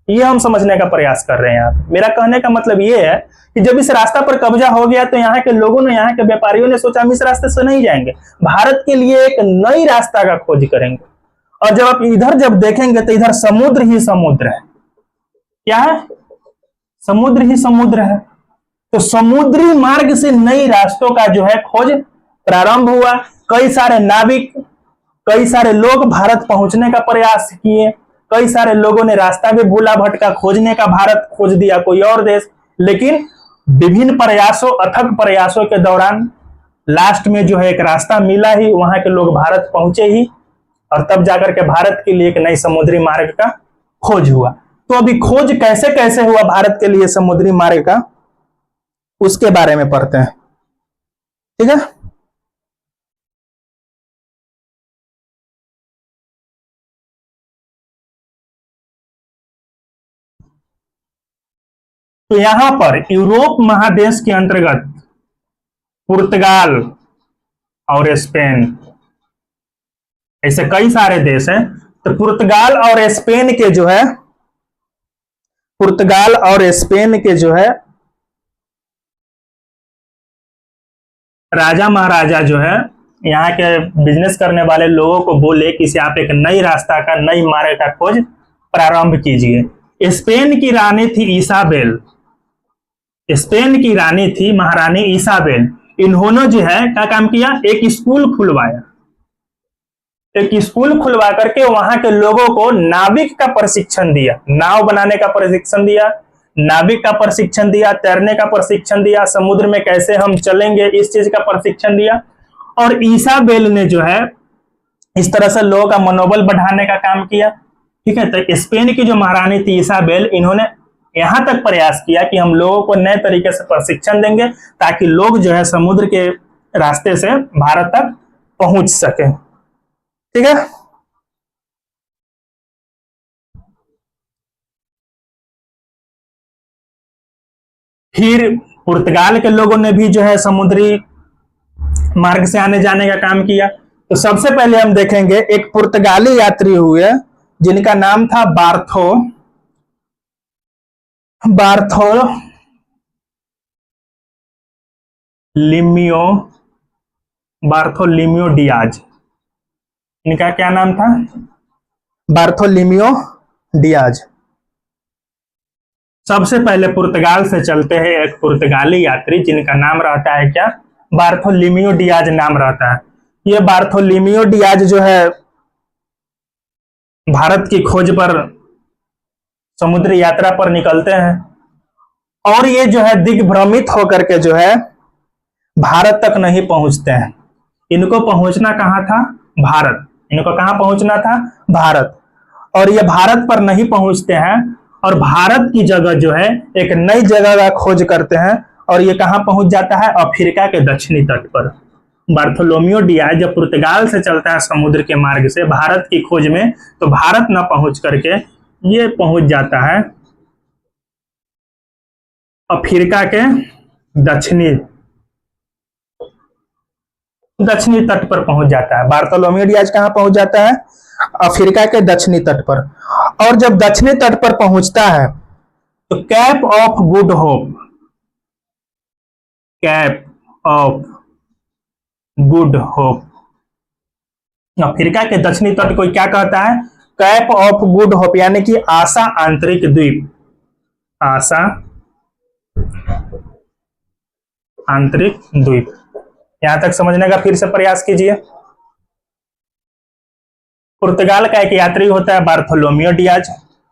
ये हम समझने का प्रयास कर रहे हैं यहाँ। मेरा कहने का मतलब ये है कि जब इस रास्ता पर कब्जा हो गया तो यहाँ के लोगों ने, यहाँ के व्यापारियों ने सोचा हम इस रास्ते से नहीं जाएंगे, भारत के लिए एक नई रास्ता का खोज करेंगे। और जब आप इधर जब देखेंगे तो इधर समुद्र ही समुद्र है। क्या है? समुद्र ही समुद्र है। तो समुद्री मार्ग से नई रास्तों का जो है खोज प्रारंभ हुआ। कई सारे नाविक, कई सारे लोग भारत पहुंचने का प्रयास किए, कई सारे लोगों ने रास्ता भी भूला भटका खोजने का, भारत खोज दिया कोई और देश। लेकिन विभिन्न प्रयासों, अथक प्रयासों के दौरान लास्ट में जो है एक रास्ता मिला ही, वहां के लोग भारत पहुंचे ही और तब जाकर के भारत के लिए एक नई समुद्री मार्ग का खोज हुआ। तो अभी खोज कैसे कैसे हुआ भारत के लिए समुद्री मार्ग का, उसके बारे में पढ़ते हैं, ठीक है। तो यहां पर यूरोप महादेश के अंतर्गत पुर्तगाल और स्पेन, ऐसे कई सारे देश हैं। तो पुर्तगाल और स्पेन के जो है, पुर्तगाल और स्पेन के जो है राजा महाराजा जो है यहाँ के बिजनेस करने वाले लोगों को बोले कि इसे आप एक नई रास्ता का, नई मार्ग का खोज प्रारंभ कीजिए। स्पेन की रानी थी इसाबेल, स्पेन की रानी थी महारानी इसाबेल। इन्होंने जो है क्या काम किया, एक स्कूल खुलवाया, एक स्कूल खुलवा करके वहां के लोगों को नाविक का प्रशिक्षण दिया, नाव बनाने का प्रशिक्षण दिया, नाविक का प्रशिक्षण दिया, तैरने का प्रशिक्षण दिया, समुद्र में कैसे हम चलेंगे इस चीज का प्रशिक्षण दिया। और इसाबेल ने जो है इस तरह से लोगों का मनोबल बढ़ाने का काम किया, ठीक है। तो स्पेन की जो महारानी थी इसाबेल, इन्होंने यहां तक प्रयास किया कि हम लोगों को नए तरीके से प्रशिक्षण देंगे ताकि लोग जो है समुद्र के रास्ते से भारत तक पहुंच सके, ठीक है। फिर पुर्तगाल के लोगों ने भी जो है समुद्री मार्ग से आने जाने का काम किया। तो सबसे पहले हम देखेंगे एक पुर्तगाली यात्री हुए जिनका नाम था बार्थो लिमियो बार्थोलिमियो डियाज, इनका क्या नाम था? Bartholomew Diaz. सबसे पहले पुर्तगाल से चलते हैं एक पुर्तगाली यात्री जिनका नाम रहता है क्या? बार्थोलोम्यू डियाज नाम रहता है। ये बार्थोलोम्यू डियाज जो है भारत की खोज पर समुद्री यात्रा पर निकलते हैं और ये जो है दिग्भ्रमित होकर के जो है भारत तक नहीं पहुंचते हैं। इनको पहुंचना कहाँ था? भारत। इनको कहाँ पहुंचना था? भारत। और ये भारत पर नहीं पहुंचते हैं और भारत की जगह जो है एक नई जगह का खोज करते हैं और ये कहाँ पहुंच जाता है? अफ्रीका के दक्षिणी तट पर। बार्थोलोम्यू डियाज जब पुर्तगाल से चलता है समुद्र के मार्ग से भारत की खोज में, तो भारत न पहुंच करके ये पहुंच जाता है अफ्रीका के दक्षिणी तट पर पहुंच जाता है। बार्थोलोम्यू डियाज कहां पहुंच जाता है? अफ्रीका के दक्षिणी तट पर। और जब दक्षिणी तट पर पहुंचता है तो cap of good hope, cap of good hope, Africa के दक्षिणी तट को क्या कहता है? कैप ऑफ गुड होप, यानी कि आशा आंतरिक द्वीप। आशा आंतरिक द्वीप। यहां तक समझने का फिर से प्रयास कीजिए। पुर्तगाल का एक यात्री होता है बार्थोलोम्यू डियाज।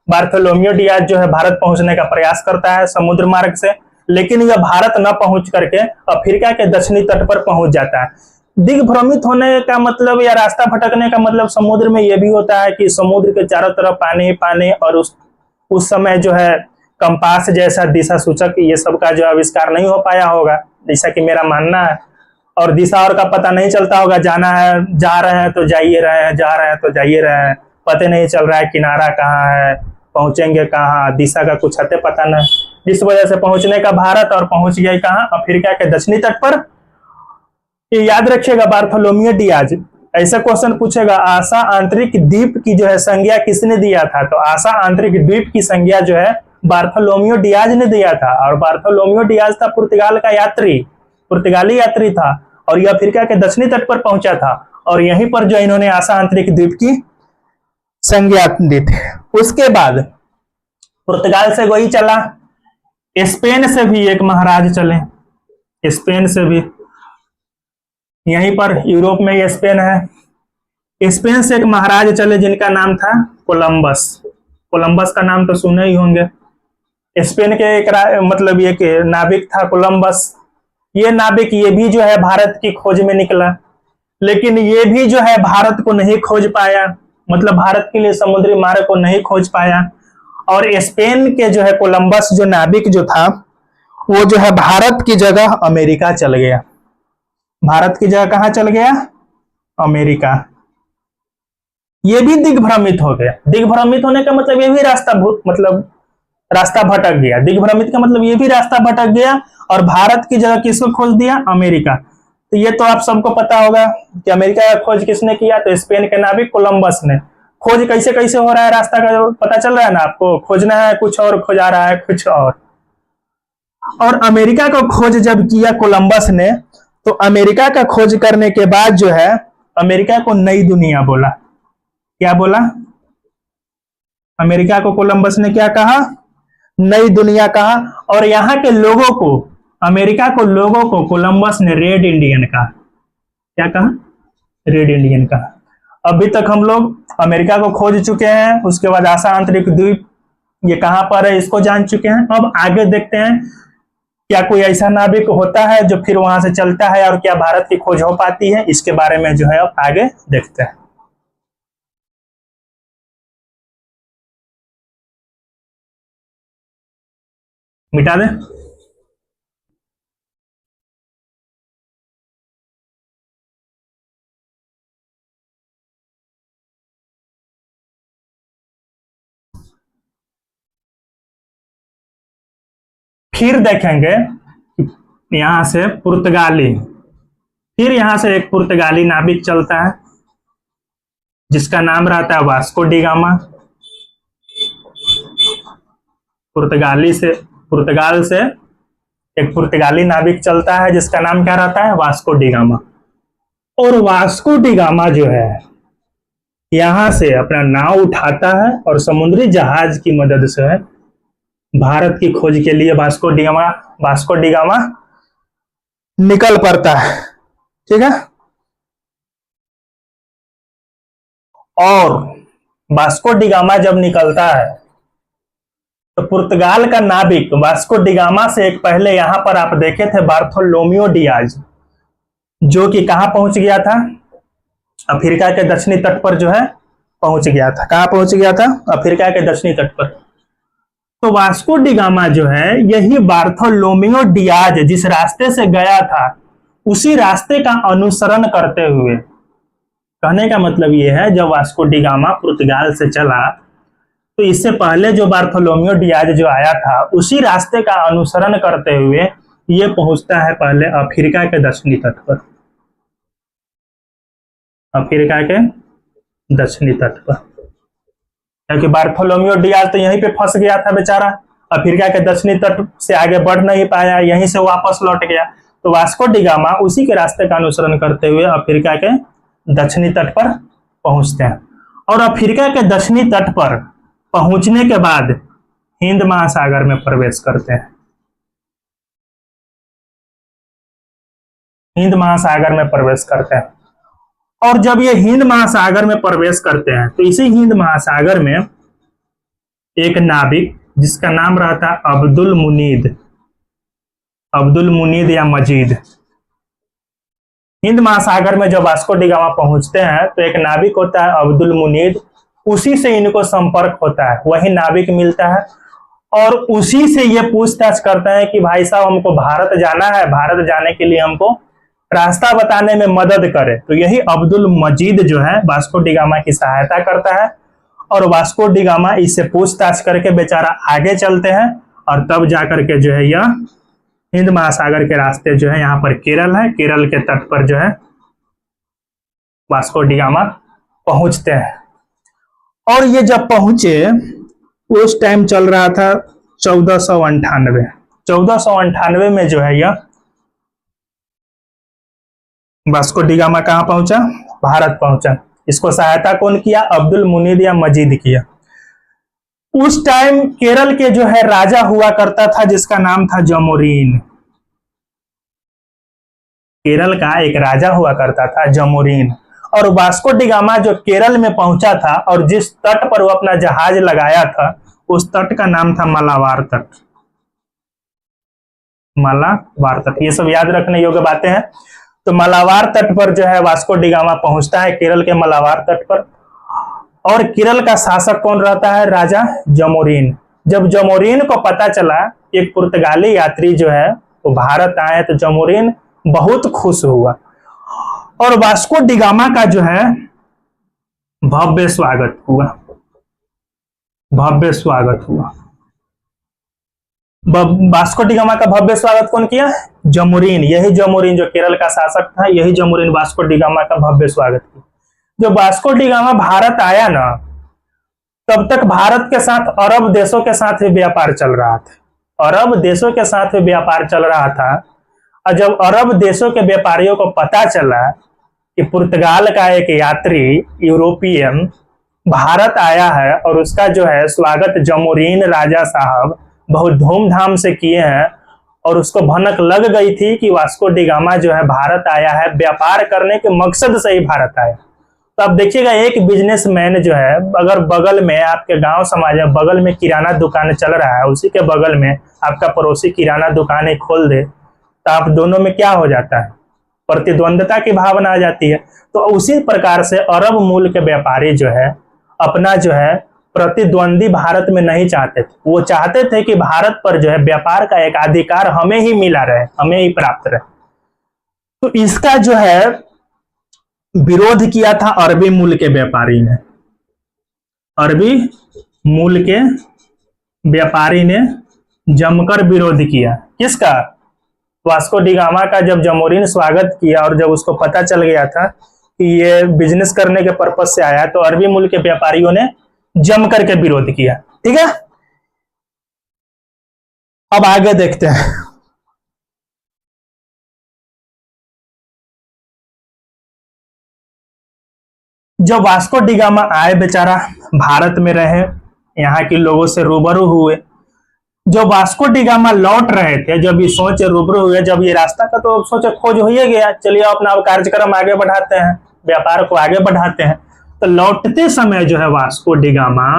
बार्थोलोम्यू डियाज जो है भारत पहुंचने का प्रयास करता है समुद्र मार्ग से, लेकिन यह भारत न पहुंच करके अफ्रीका के दक्षिणी तट पर पहुंच जाता है। दिग्भ्रमित होने का मतलब या रास्ता भटकने का मतलब समुद्र में यह भी होता है कि समुद्र के चारों तरफ पानी पानी, और उस समय जो है कंपास जैसा दिशा सूचक ये सब का जो आविष्कार नहीं हो पाया होगा, जैसा कि मेरा मानना है। और दिशा और का पता नहीं चलता होगा, जाना है जा रहे हैं तो जाइए रहे हैं, जा रहे हैं तो जाइए रहे हैं, पता नहीं चल रहा है किनारा कहाँ है, पहुंचेंगे कहाँ, दिशा का कुछ हते पता नहीं। इस वजह से पहुंचने का भारत और पहुंच गए कहाँ? अफ्रीका के दक्षिणी तट पर। ये याद रखिएगा बार्थोलोम्यू डियाज। ऐसा क्वेश्चन पूछेगा, आशा आंतरिक द्वीप की जो है संज्ञा किसने दिया था? तो आशा आंतरिक द्वीप की संज्ञा जो है बार्थोलोम्यू डियाज ने दिया था। और बार्थोलोम्यू डियाज था पुर्तगाल का यात्री, पुर्तगाली यात्री था, और यह अफ्रीका के दक्षिणी तट पर पहुंचा था और यहीं पर जो इन्होंने आशा आंतरिक द्वीप की संज्ञा दी थी। उसके बाद पुर्तगाल से वही चला, स्पेन से भी एक महाराज चले, स्पेन से भी, यहीं पर यूरोप में ये स्पेन है। स्पेन से एक महाराज चले जिनका नाम था कोलंबस। कोलंबस का नाम तो सुने ही होंगे। स्पेन के एक मतलब ये कि नाविक था कोलंबस। ये नाविक ये भी जो है भारत की खोज में निकला, लेकिन ये भी जो है भारत को नहीं खोज पाया, मतलब भारत के लिए समुद्री मार्ग को नहीं खोज पाया। और स्पेन के जो है कोलंबस जो नाविक जो था वो जो है भारत की जगह अमेरिका चल गया। भारत की जगह कहां चल गया? अमेरिका। ये भी दिग्भ्रमित हो गया। दिग्भ्रमित होने का मतलब ये भी रास्ता भटक गया। दिग्भ्रमित का मतलब ये भी रास्ता भटक गया और भारत की जगह किसको खोज दिया? अमेरिका। तो ये तो आप सबको पता होगा कि अमेरिका का खोज किसने किया? तो स्पेन के नाविक कोलंबस ने। खोज कैसे कैसे हो रहा है, रास्ता का पता चल रहा है ना आपको? खोजना है कुछ और, खोजा रहा है कुछ और अमेरिका को खोज जब किया कोलंबस ने, तो अमेरिका का खोज करने के बाद जो है अमेरिका को नई दुनिया बोला। क्या बोला? अमेरिका को कोलंबस ने क्या कहा? नई दुनिया कहा। और यहाँ के लोगों को, अमेरिका को लोगों को कोलंबस ने रेड इंडियन कहा। क्या कहा? रेड इंडियन कहा। अभी तक हम लोग अमेरिका को खोज चुके हैं, उसके बाद आशा आंतरिक द्वीप ये कहां पर है इसको जान चुके हैं। अब आगे देखते हैं क्या कोई ऐसा नाविक होता है जो फिर वहां से चलता है और क्या भारत की खोज हो पाती है, इसके बारे में जो है अब आगे देखते हैं। मिटा दें। फिर देखेंगे यहां से पुर्तगाली, फिर यहां से एक पुर्तगाली नाविक चलता है जिसका नाम रहता है वास्को डी गामा। पुर्तगाल से एक पुर्तगाली नाविक चलता है जिसका नाम क्या रहता है? Vasco da gamma. और वास्को डी गामा जो है यहां से अपना नाव उठाता है और समुद्री जहाज की मदद से भारत की खोज के लिए वास्को डी गामा निकल पड़ता है। ठीक है, और वास्को डी गामा जब निकलता है तो पुर्तगाल का नाविक वास्को डी गामा से एक पहले यहां पर आप देखे थे बार्थोलोमियो डियाज, जो कि कहां पहुंच गया था, अफ्रीका के दक्षिणी तट पर जो है पहुंच गया था। कहां पहुंच गया था? अफ्रीका के दक्षिणी तट पर। तो वास्को डी गामा जो है यही बार्थोलोमियो डियाज जिस रास्ते से गया था उसी रास्ते का अनुसरण करते हुए, कहने का मतलब यह है जब वास्को डी गामा पुर्तगाल से चला तो इससे पहले जो बार्थोलोमियो डियाज जो आया था उसी रास्ते का अनुसरण करते हुए ये पहुंचता है पहले अफ्रीका के दक्षिणी तट पर, अफ्रीका के दक्षिणी तट पर, क्योंकि बार्थोलोमियो डियाज तो यहीं पे फंस गया था बेचारा, अफ्रीका के दक्षिणी तट से आगे बढ़ नहीं पाया, यहीं से वापस लौट गया। तो वास्को डी गामा उसी के रास्ते का अनुसरण करते हुए अफ्रीका के दक्षिणी तट पर पहुंचते हैं और अफ्रीका के दक्षिणी तट पर पहुंचने के बाद हिंद महासागर में प्रवेश करते हैं, हिंद महासागर में प्रवेश करते हैं। और जब ये हिंद महासागर में प्रवेश करते हैं तो इसी हिंद महासागर में एक नाविक जिसका नाम रहता अब्दुल मुनीद या मजीद, हिंद महासागर में जब वास्को डी गामा पहुंचते हैं तो एक नाविक होता है अब्दुल मुनीद, उसी से इनको संपर्क होता है, वही नाविक मिलता है और उसी से ये पूछताछ करते हैं कि भाई साहब हमको भारत जाना है, भारत जाने के लिए हमको रास्ता बताने में मदद करे। तो यही अब्दुल मजीद जो है वास्को डी गामा की सहायता करता है और वास्को डी गामा इससे पूछताछ करके बेचारा आगे चलते हैं और तब जाकर के जो है यह हिंद महासागर के रास्ते जो है यहाँ पर केरल है, केरल के तट पर जो है वास्को डी गामा पहुंचते हैं। और ये जब पहुंचे उस टाइम चल रहा था 1498 में जो है यह वास्को डी गामा कहां पहुंचा? भारत पहुंचा। इसको सहायता कौन किया? अब्दुल मुनीद या मजीद किया। उस टाइम केरल के जो है राजा हुआ करता था जिसका नाम था जमोरीन, केरल का एक राजा हुआ करता था जमोरीन। और वास्को डी गामा जो केरल में पहुंचा था और जिस तट पर वो अपना जहाज लगाया था उस तट का नाम था मालाबार तट, मालाबार तट। ये सब याद रखने योग्य बातें हैं। तो मालाबार तट पर जो है वास्को डी गामा पहुंचता है, केरल के मालाबार तट पर। और केरल का शासक कौन रहता है? राजा जमोरीन। जब जमोरीन को पता चला एक पुर्तगाली यात्री जो है वो भारत आए तो जमोरीन बहुत खुश हुआ और वास्को डी गामा का जो है भव्य स्वागत हुआ, भव्य स्वागत हुआ। वास्को डी गामा का भव्य स्वागत कौन किया? जमोरीन। यही जमोरीन जो केरल का शासक था, यही जमोरीन वास्को डी गामा का भव्य स्वागत किया। जब वास्को डी गामा भारत आया ना तब तक भारत के साथ अरब देशों के साथ भी व्यापार चल रहा था, अरब देशों के साथ भी व्यापार चल रहा था। और जब अरब देशों के व्यापारियों को पता चला कि पुर्तगाल का एक यात्री यूरोपियन भारत आया है और उसका जो है स्वागत जमोरीन राजा साहब बहुत धूमधाम से किए हैं और उसको भनक लग गई थी कि वास्को डी गामा जो है भारत आया है, व्यापार करने के मकसद से ही भारत आया। तो अब देखिएगा एक बिजनेसमैन जो है अगर बगल में आपके गांव समाज में बगल में किराना दुकान चल रहा है, उसी के बगल में आपका पड़ोसी किराना दुकान ही खोल दे तो आप दोनों में क्या हो जाता है? प्रतिद्वंदता की भावना आ जाती है। तो उसी प्रकार से अरब मूल के व्यापारी जो है अपना जो है प्रतिद्वंदी भारत में नहीं चाहते थे, वो चाहते थे कि भारत पर जो है व्यापार का एक अधिकार हमें ही मिला रहे, हमें ही प्राप्त रहे। तो इसका जो है विरोध किया था अरबी मूल के व्यापारी ने, अरबी मूल के व्यापारी ने जमकर विरोध किया। किसका? वास्को डी गामा का। जब जमोरीन स्वागत किया और जब उसको पता चल गया था कि ये बिजनेस करने के पर्पज से आया तो अरबी मूल के व्यापारियों ने जम करके विरोध किया। ठीक है, अब आगे देखते हैं। जब वास्को डी गामा आए बेचारा, भारत में रहे, यहाँ के लोगों से रूबरू हुए। जब वास्को डी गामा लौट रहे थे, जब ये सोचे रूबरू हुए, जब ये रास्ता का तो सोचे खोज हो ही गया, चलिए अपना कार्यक्रम आगे बढ़ाते हैं, व्यापार को आगे बढ़ाते हैं। तो लौटते समय जो है वास्को डी गामा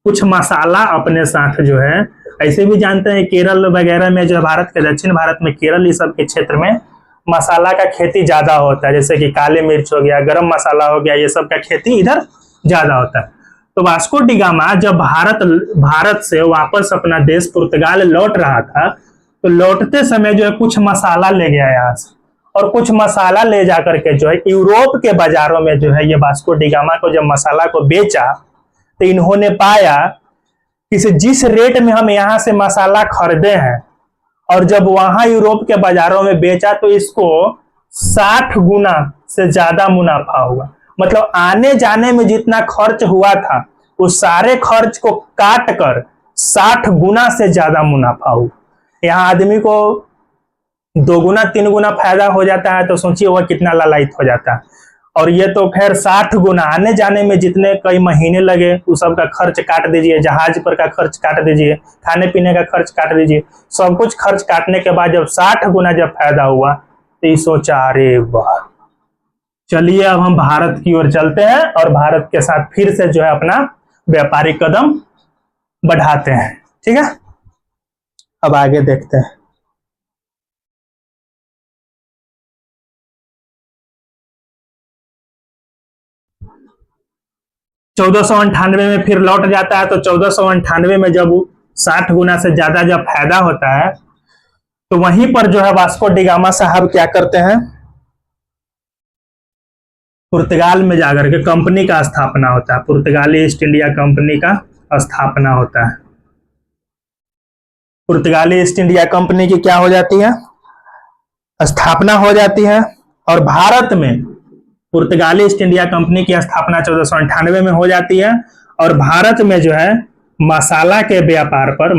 कुछ मसाला अपने साथ जो है, ऐसे भी जानते हैं केरल वगैरह में जो भारत के दक्षिण भारत में केरल इस सब के क्षेत्र में मसाला का खेती ज्यादा होता है, जैसे कि काले मिर्च हो गया, गरम मसाला हो गया, ये सब का खेती इधर ज्यादा होता है। तो वास्को डी गामा जब भारत से वापस अपना देश पुर्तगाल लौट रहा था, तो लौटते समय जो है कुछ मसाला ले गया यहाँ से, और कुछ मसाला ले जाकर के जो है यूरोप के बाजारों में जो है ये वास्को डी गामा को जब मसाला को बेचा, तो इन्होंने पाया कि जिस रेट में हम यहाँ से मसाला खरीदे हैं और जब वहां यूरोप के बाजारों में बेचा, तो इसको 60 गुना से ज्यादा मुनाफा हुआ। मतलब आने जाने में जितना खर्च हुआ था उस सारे खर्च को काट कर 60 गुना से ज्यादा मुनाफा हुआ। यहाँ आदमी को 2 गुना 3 गुना फायदा हो जाता है, तो सोचिए वह कितना लालायित हो जाता है। और ये तो खैर 60 गुना, आने जाने में जितने कई महीने लगे उस सब का खर्च काट दीजिए, जहाज पर का खर्च काट दीजिए, खाने पीने का खर्च काट दीजिए, सब कुछ खर्च काटने के बाद जब 60 गुना जब फायदा हुआ, तो ये सोचा अरे वाह, चलिए अब हम भारत की ओर चलते हैं और भारत के साथ फिर से जो है अपना व्यापारिक कदम बढ़ाते हैं। ठीक है, अब आगे देखते हैं। चौदह में फिर लौट जाता है। तो 1498 में जब 60 गुना से ज्यादा जब फायदा होता है, तो वहीं पर जो है वास्को डी गामा साहब क्या करते हैं, पुर्तगाल में जाकर के कंपनी का स्थापना होता है, पुर्तगाली ईस्ट इंडिया कंपनी का स्थापना होता है। पुर्तगाली ईस्ट इंडिया कंपनी की क्या हो जाती है, स्थापना हो जाती है। और भारत में पुर्तगाली ईस्ट इंडिया कंपनी की स्थापना 1498 में हो जाती है। और भारत में जो है मसाला के व्यापार पर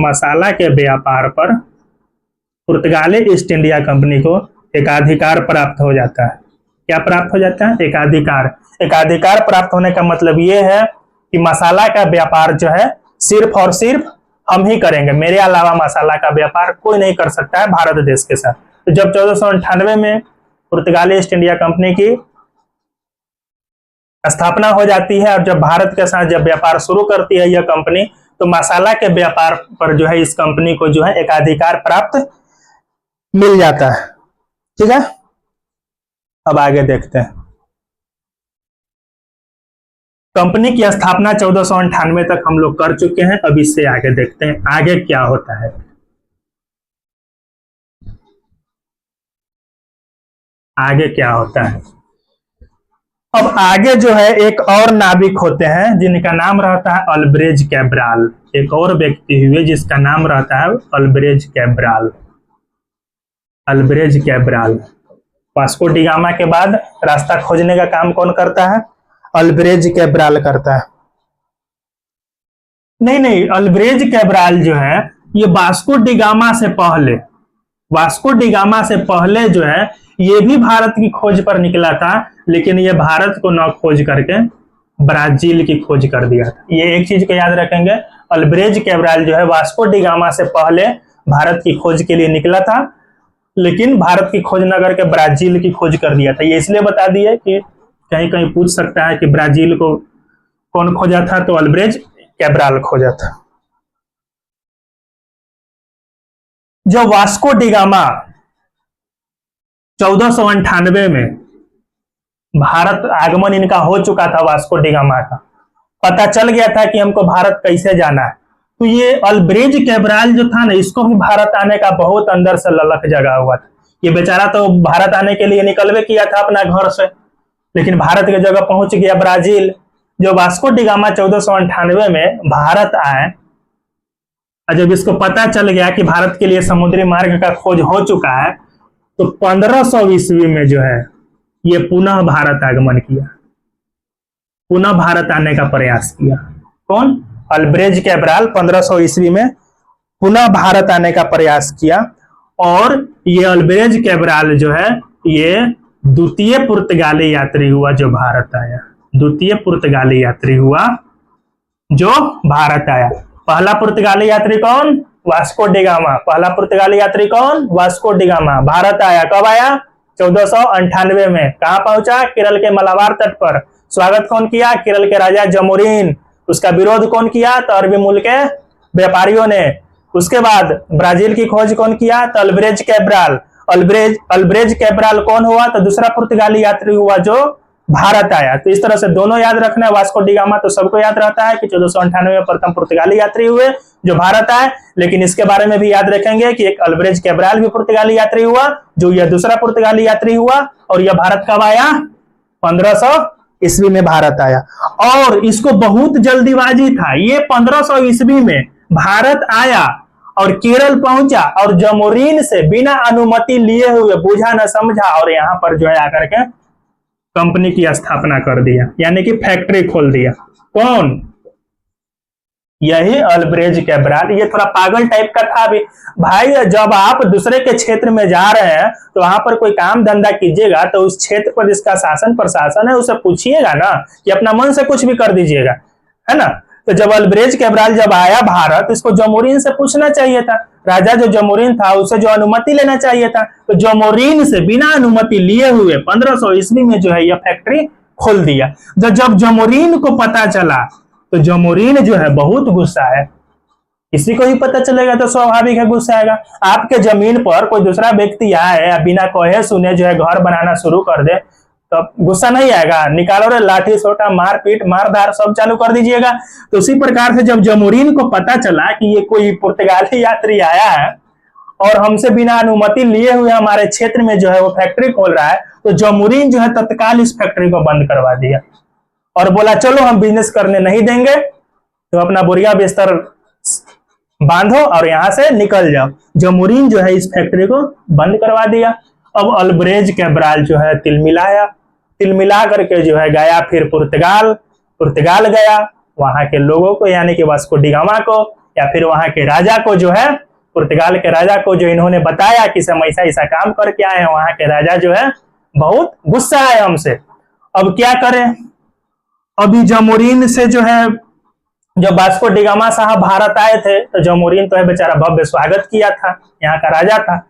पुर्तगाली ईस्ट इंडिया कंपनी को एकाधिकार प्राप्त हो जाता है। क्या प्राप्त हो जाता है, एकाधिकार। एकाधिकार प्राप्त होने का मतलब ये है कि मसाला का व्यापार जो है सिर्फ और सिर्फ हम ही करेंगे, मेरे अलावा मसाला का व्यापार कोई नहीं कर सकता है भारत देश के साथ। तो जब 1498 में पुर्तगाली ईस्ट इंडिया कंपनी की स्थापना हो जाती है और जब भारत के साथ जब व्यापार शुरू करती है यह कंपनी, तो मसाला के व्यापार पर जो है इस कंपनी को जो है एकाधिकार प्राप्त मिल जाता है। ठीक है, अब आगे देखते हैं। कंपनी की स्थापना 1498 तक हम लोग कर चुके हैं। अब इससे आगे देखते हैं आगे क्या होता है। आगे क्या होता है, अब आगे जो है एक और नाविक होते हैं जिनका नाम रहता है अल्ब्रेज कैब्राल। एक और व्यक्ति हुए जिसका नाम रहता है Alvares Cabral. Alvares Cabral Vasco da Gama के बाद रास्ता खोजने का काम कौन करता है, अल्ब्रेज कैब्राल करता है। नहीं, अल्ब्रेज कैब्राल जो है ये वास्को डी गामा से पहले जो है ये भी भारत की खोज पर निकला था, लेकिन ये भारत को न खोज करके ब्राजील की खोज कर दिया था। ये एक चीज को याद रखेंगे, अल्ब्रेज कैब्राल जो है वास्को डी गामा से पहले भारत की खोज के लिए निकला था, लेकिन भारत की खोज न करके ब्राजील की खोज कर दिया था। ये इसलिए बता दिए कि कहीं कहीं पूछ सकता है कि ब्राजील को कौन खोजा था, तो अल्ब्रेज कैब्राल खोजा था। जब वास्को डी गामा 1498 में भारत आगमन इनका हो चुका था, वास्को डी गामा का पता चल गया था कि हमको भारत कैसे जाना है, तो ये अल्ब्रेज कैब्राल जो था ना, इसको भी भारत आने का बहुत अंदर से ललक जगा हुआ था। ये बेचारा तो भारत आने के लिए निकलवे किया था अपना घर से, लेकिन भारत की जगह पहुंच गया ब्राजील। जो वास्को डी गामा 1498 में भारत आए और जब इसको पता चल गया कि भारत के लिए समुद्री मार्ग का खोज हो चुका है, तो 1500 ईस्वी में जो है ये पुनः भारत आगमन किया, पुनः भारत आने का प्रयास किया। कौन, अल्ब्रेज कैब्राल 1500 ईस्वी में पुनः भारत आने का प्रयास किया। और ये अल्ब्रेज कैब्राल जो है ये द्वितीय पुर्तगाली यात्री हुआ जो भारत आया। द्वितीय पुर्तगाली यात्री हुआ जो भारत आया। पहला पुर्तगाली यात्री कौन? Vasco da gamma. पहला पुर्तगाली यात्री कौन? Vasco da gamma. भारत आया कब आया? 1498 में। कहां पहुंचा? केरल के मलाबार तट पर। स्वागत कौन किया? केरल के राजा जमोरीन। उसका विरोध कौन किया? तो अरबी मूल के व्यापारियों ने। उसके बाद ब्राजील की खोज कौन किया? तो अल्ब्रेज कैब्राल। अल्ब्रेज कैब्राल कौन हुआ? तो दूसरा पुर्तगाली यात्री हुआ जो भारत आया। तो इस तरह से दोनों याद रखना है। वास्को डी गामा तो सबको याद रहता है कि 1498 में प्रथम पुर्तगाली यात्री हुए जो भारत आए, लेकिन इसके बारे में भी याद रखेंगे कि एक अल्ब्रेज कैब्राल भी पुर्तगाली यात्री हुआ जो यह दूसरा पुर्तगाली यात्री हुआ। और यह भारत कब आया? 1500 ईस्वी में भारत आया। और इसको बहुत जल्दीबाजी था। ये 1500 ईस्वी में भारत आया और केरल पहुंचा और जमोरीन से बिना अनुमति लिए हुए, बुझा न समझा, और यहाँ पर जो है आकर के कंपनी की स्थापना कर दिया, यानी कि फैक्ट्री खोल दिया। कौन? यही अल्ब्रेज कैब्राल। ये थोड़ा पागल टाइप का था भी भाई। जब आप दूसरे के क्षेत्र में जा रहे हैं तो वहां पर कोई काम धंधा कीजिएगा तो उस क्षेत्र पर जिसका शासन प्रशासन है उसे पूछिएगा ना, कि अपना मन से कुछ भी कर दीजिएगा, है ना। तो जब अल्ब्रेज कैब्राल जब आया भारत, इसको जमोरीन से पूछना चाहिए था। राजा जो जमोरीन था उसे जो अनुमति लेना चाहिए था। तो जमोरीन से बिना अनुमति लिए हुए 1500 ईस्वी में जो है यह फैक्ट्री खोल दिया। जब जमोरीन को पता चला तो जमोरीन जो है बहुत गुस्सा है। किसी को ही पता चलेगा तो स्वाभाविक है गुस्सा आएगा। आपके जमीन पर कोई दूसरा व्यक्ति आए या बिना कहे सुने जो है घर बनाना शुरू कर दे तो गुस्सा नहीं आएगा? निकालो रे लाठी सोटा, मारपीट मारधार सब चालू कर दीजिएगा। तो उसी प्रकार से जब जमोरीन को पता चला कि ये कोई पुर्तगाली यात्री आया है और हमसे बिना अनुमति लिए हुए हमारे क्षेत्र में जो है वो फैक्ट्री खोल रहा है, तो जमोरीन जो है तत्काल इस फैक्ट्री को बंद करवा दिया और बोला चलो हम बिजनेस करने नहीं देंगे, तो अपना बोरिया बिस्तर बांधो और यहां से निकल जाओ। जमोरीन जो है इस फैक्ट्री को बंद करवा दिया। अब अल्ब्रेज कैब्राल जो है तिलमिला करके जो है गया फिर पुर्तगाल गया। वहां के लोगों को यानी कि वास्को डी गामा को या फिर वहां के राजा को जो है, पुर्तगाल के राजा को जो इन्होंने बताया कि हम ऐसा ऐसा काम करके आए हैं, वहां के राजा जो है बहुत गुस्सा है हमसे। अब क्या करें? अभी जमोरीन से जो है, जब वास्को डी गामा साहब भारत आए थे तो जमोरीन तो है बेचारा भव्य स्वागत किया था, यहाँ का राजा था।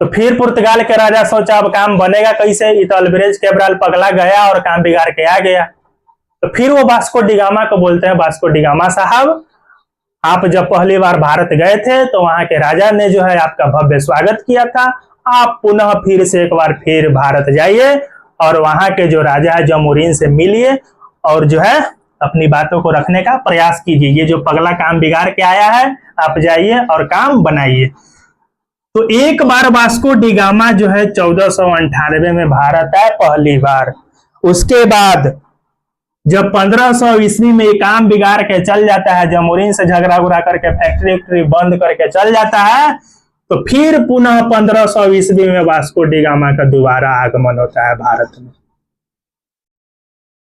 तो फिर पुर्तगाल के राजा सोचा अब काम बनेगा कैसे? ये तो अल्ब्रेज कैब्राल पगला गया और काम बिगाड़ के आ गया। तो फिर वो वास्को डी गामा को बोलते हैं, वास्को डी गामा साहब आप जब पहली बार भारत गए थे तो वहां के राजा ने जो है आपका भव्य स्वागत किया था। आप पुनः फिर से एक बार फिर भारत जाइए और वहां के जो राजा है जमोरीन से मिलिए और जो है अपनी बातों को रखने का प्रयास कीजिए। ये जो पगला काम बिगाड़ के आया है आप जाइए और काम बनाइए। तो एक बार वास्को डी गामा जो है 1498 में भारत आए पहली बार। उसके बाद जब 1500 ईस्वी में काम बिगाड़ के चल जाता है, जमोरीन से झगड़ा उगड़ा करके फैक्ट्री बंद करके चल जाता है, तो फिर पुनः 1500 ईस्वी में वास्को डी गामा का दोबारा आगमन होता है भारत में।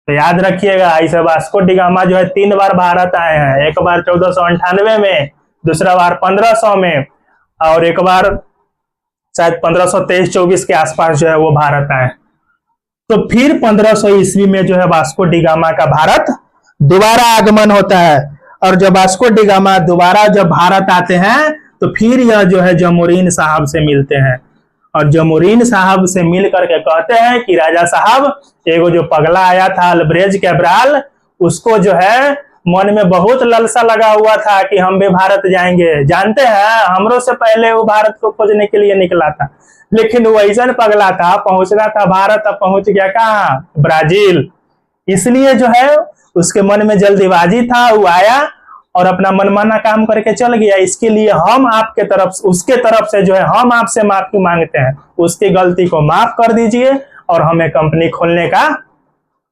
तो याद रखिएगा ऐसे वास्को डी गामा जो है 3 बार भारत आए हैं। एक बार 1498 में, दूसरा बार 1500 में और एक बार शायद 1523-24 के आसपास जो है वो भारत आए। तो फिर 1500 ईस्वी में जो है वास्को डी गामा का भारत दोबारा आगमन होता है। और जब वास्को डी गामा दोबारा जब भारत आते हैं तो फिर यह जो है जमोरीन साहब से मिलते हैं और जमोरीन साहब से मिल करके कहते हैं कि राजा साहब एगो जो पगला आया था अल्ब्रेज कैब्राल, उसको जो है मन में बहुत ललसा लगा हुआ था कि हम भी भारत जाएंगे। जानते हैं हमरों से पहले वो भारत को खोजने के लिए निकला था, लेकिन वो ऐसा पगला था, पहुंचना था भारत, अब पहुंच गया कहाँ? ब्राजील। इसलिए जो है उसके मन में जल्दीबाजी था, वो आया और अपना मनमाना काम करके चल गया। इसके लिए हम आपके तरफ, उसके तरफ से जो है हम आपसे माफी मांगते हैं, उसकी गलती को माफ कर दीजिए और हमें कंपनी खोलने का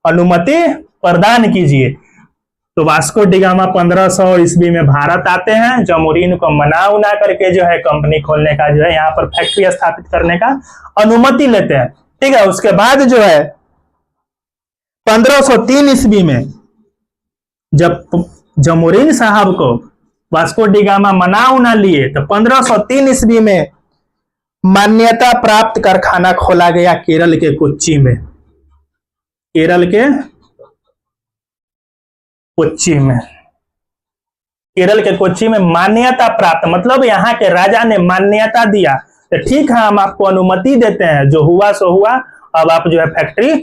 अनुमति प्रदान कीजिए। तो वास्को डी गामा 1500 ईस्वी में भारत आते हैं, जमोरीन को मना उना करके जो है कंपनी खोलने का जो है यहाँ पर फैक्ट्री स्थापित करने का अनुमति लेते हैं। ठीक है, उसके बाद जो है 1503 ईस्वी में जब जमोरीन साहब को वास्को डी गामा मना उना लिए तो 1503 ईस्वी में मान्यता प्राप्त कारखाना खोला गया केरल के कोच्चि में। केरल के कोच्चि में, केरल के कोच्चि में मान्यता प्राप्त, मतलब यहाँ के राजा ने मान्यता दिया तो ठीक है हम आपको अनुमति देते हैं, जो हुआ सो हुआ, अब आप जो है फैक्ट्री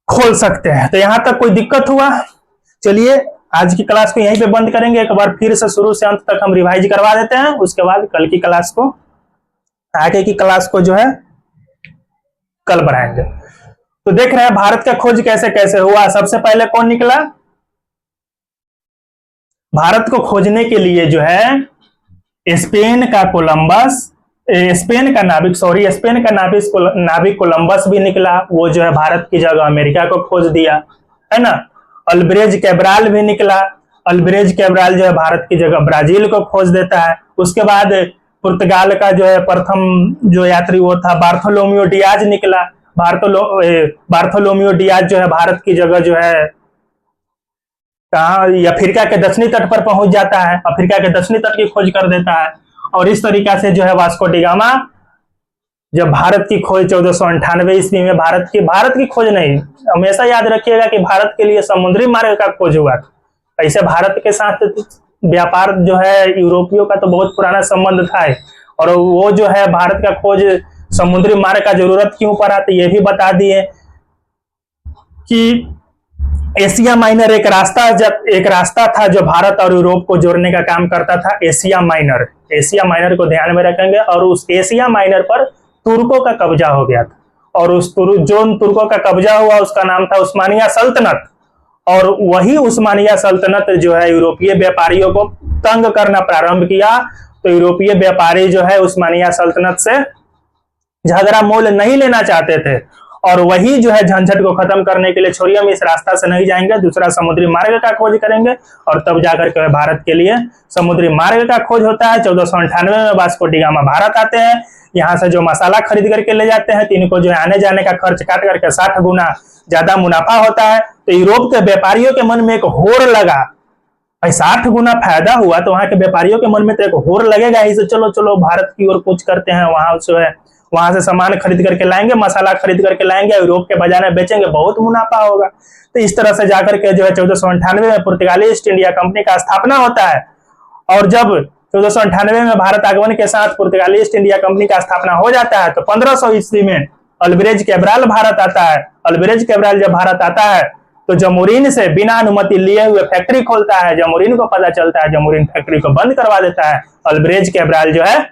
खोल सकते हैं। तो यहाँ तक कोई दिक्कत हुआ? चलिए आज की क्लास को यहीं पे बंद करेंगे, एक बार फिर से शुरू से अंत तक हम रिवाइज करवा देते हैं, उसके बाद कल की क्लास को, आगे की क्लास को जो है कल बढ़ाएंगे। तो देख रहे हैं भारत का खोज कैसे कैसे हुआ। सबसे पहले कौन निकला? भारत को खोजने के लिए जो है स्पेन का कोलंबस, स्पेन का नाविक कोलंबस भी निकला, वो जो है भारत की जगह अमेरिका को खोज दिया, है ना। अल्ब्रेज कैब्राल भी निकला, अल्ब्रेज कैब्राल जो है भारत की जगह ब्राजील को खोज देता है। उसके बाद पुर्तगाल का जो है प्रथम जो यात्री वो था बार्थोलोमियो डियाज निकला, बार्थोलोमियो डियाज जो है भारत की जगह जो है कहा, अफ्रीका के दक्षिणी तट पर पहुंच जाता है, अफ्रीका के दक्षिणी तट की खोज कर देता है। और इस तरीका से जो है वास्को डी गामा जब भारत की खोज 1498 ईस्वी में, भारत की खोज नहीं, हमेशा याद रखिएगा कि भारत के लिए समुद्री मार्ग का खोज हुआ था। ऐसे भारत के साथ व्यापार जो है यूरोपियों का तो बहुत पुराना संबंध था, और वो जो है भारत का खोज समुद्री मार्ग का जरूरत क्यों पड़ा, तो ये भी बता दिए कि एशिया माइनर एक रास्ता था जो भारत और यूरोप को जोड़ने का काम करता था। एशिया माइनर को ध्यान में रखेंगे। और उस एशिया माइनर पर तुर्कों का कब्जा हो गया था, और उस तुर्कों का कब्जा हुआ उसका नाम था उस्मानिया सल्तनत। और वही उस्मानिया सल्तनत जो है यूरोपीय व्यापारियों को तंग करना प्रारंभ किया। तो यूरोपीय व्यापारी जो है उस्मानिया सल्तनत से झगड़ा मोल नहीं लेना चाहते थे, और वही जो है झंझट को खत्म करने के लिए छोड़िए हम इस रास्ता से नहीं जाएंगे, दूसरा समुद्री मार्ग का खोज करेंगे, और तब जाकर के भारत के लिए समुद्री मार्ग का खोज होता है। 1498 में वास्को डी गामा भारत आते हैं, यहाँ से जो मसाला खरीद करके ले जाते हैं, तो इनको जो है आने जाने का खर्च काट करके 60 गुना ज्यादा मुनाफा होता है। तो यूरोप के व्यापारियों के मन में एक होड़ लगा, भाई 60 गुना फायदा हुआ तो वहां के व्यापारियों के मन में तो एक होड़ लगेगा ही, चलो चलो भारत की ओर कूच करते हैं, वहां जो है वहां से सामान खरीद करके लाएंगे, मसाला खरीद करके लाएंगे, यूरोप के बाजार में बेचेंगे, बहुत मुनाफा होगा। तो इस तरह से जाकर के जो है 1498 में पुर्तगाली ईस्ट इंडिया कंपनी का स्थापना होता है। और जब 1498 में भारत आगमन के साथ पुर्तगाली ईस्ट इंडिया कंपनी का स्थापना हो जाता है, तो 1500 ईस्वी में अल्ब्रेज कैब्राल भारत आता है। अल्ब्रेज कैब्राल जब भारत आता है तो जमोरिन से बिना अनुमति लिए हुए फैक्ट्री खोलता है। जमोरिन को पता चलता है, जमोरिन फैक्ट्री को बंद करवा देता है। अल्ब्रेज कैब्राल जो है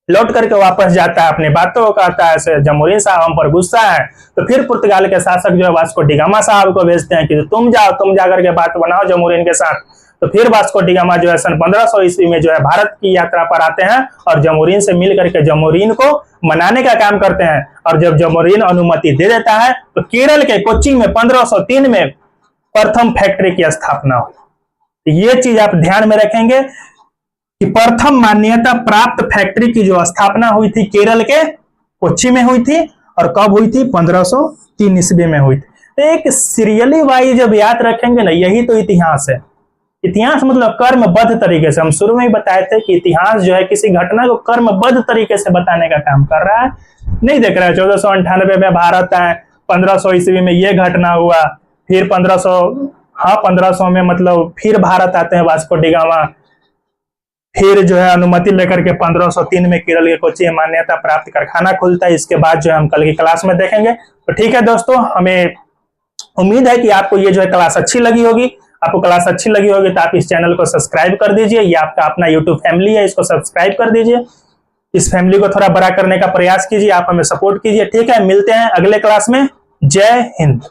लौट करके वापस जाता है, अपनी बातों को कहता है, जमोरिन साहब हम पर गुस्सा है। तो फिर पुर्तगाल के शासक जो है वास्को डी गामा साहब को भेजते हैं कि तुम जाकर के बात बनाओ जमोरिन के साथ। तो फिर वास्को डी गामा जो है सन 1500 ईस्वी में जो है भारत की यात्रा पर आते हैं, और जमोरिन से मिल करके जमोरिन को मनाने का काम करते हैं। और जब जमोरिन अनुमति दे देता है तो केरल के कोच्चि में 1503 में प्रथम फैक्ट्री की स्थापना हुई। ये चीज आप ध्यान में रखेंगे कि प्रथम मान्यता प्राप्त फैक्ट्री की जो स्थापना हुई थी केरल के कोच्चि में हुई थी, और कब हुई थी? 1503 ईस्वी में हुई थी। तो एक सीरियली वाइज जब याद रखेंगे ना, यही तो इतिहास है। इतिहास मतलब कर्मबद्ध तरीके से, हम शुरू में ही बताए थे कि इतिहास जो है किसी घटना को कर्मबद्ध तरीके से बताने का काम कर रहा है। नहीं देख रहा है 1498 में भारत आए, 1500 ईस्वी में ये घटना हुआ, फिर 1500 में मतलब फिर भारत आते हैं वास्को डी गामा, फिर जो है अनुमति लेकर के 1503 में केरल के कोच्चि में मान्यता प्राप्त कारखाना खुलता है। इसके बाद जो है हम कल की क्लास में देखेंगे। तो ठीक है दोस्तों, हमें उम्मीद है कि आपको ये जो है क्लास अच्छी लगी होगी। आपको क्लास अच्छी लगी होगी तो आप इस चैनल को सब्सक्राइब कर दीजिए, ये आपका अपना यूट्यूब फैमिली है, इसको सब्सक्राइब कर दीजिए। इस फैमिली को थोड़ा बड़ा करने का प्रयास कीजिए, आप हमें सपोर्ट कीजिए। ठीक है, मिलते हैं अगले क्लास में। जय हिंद।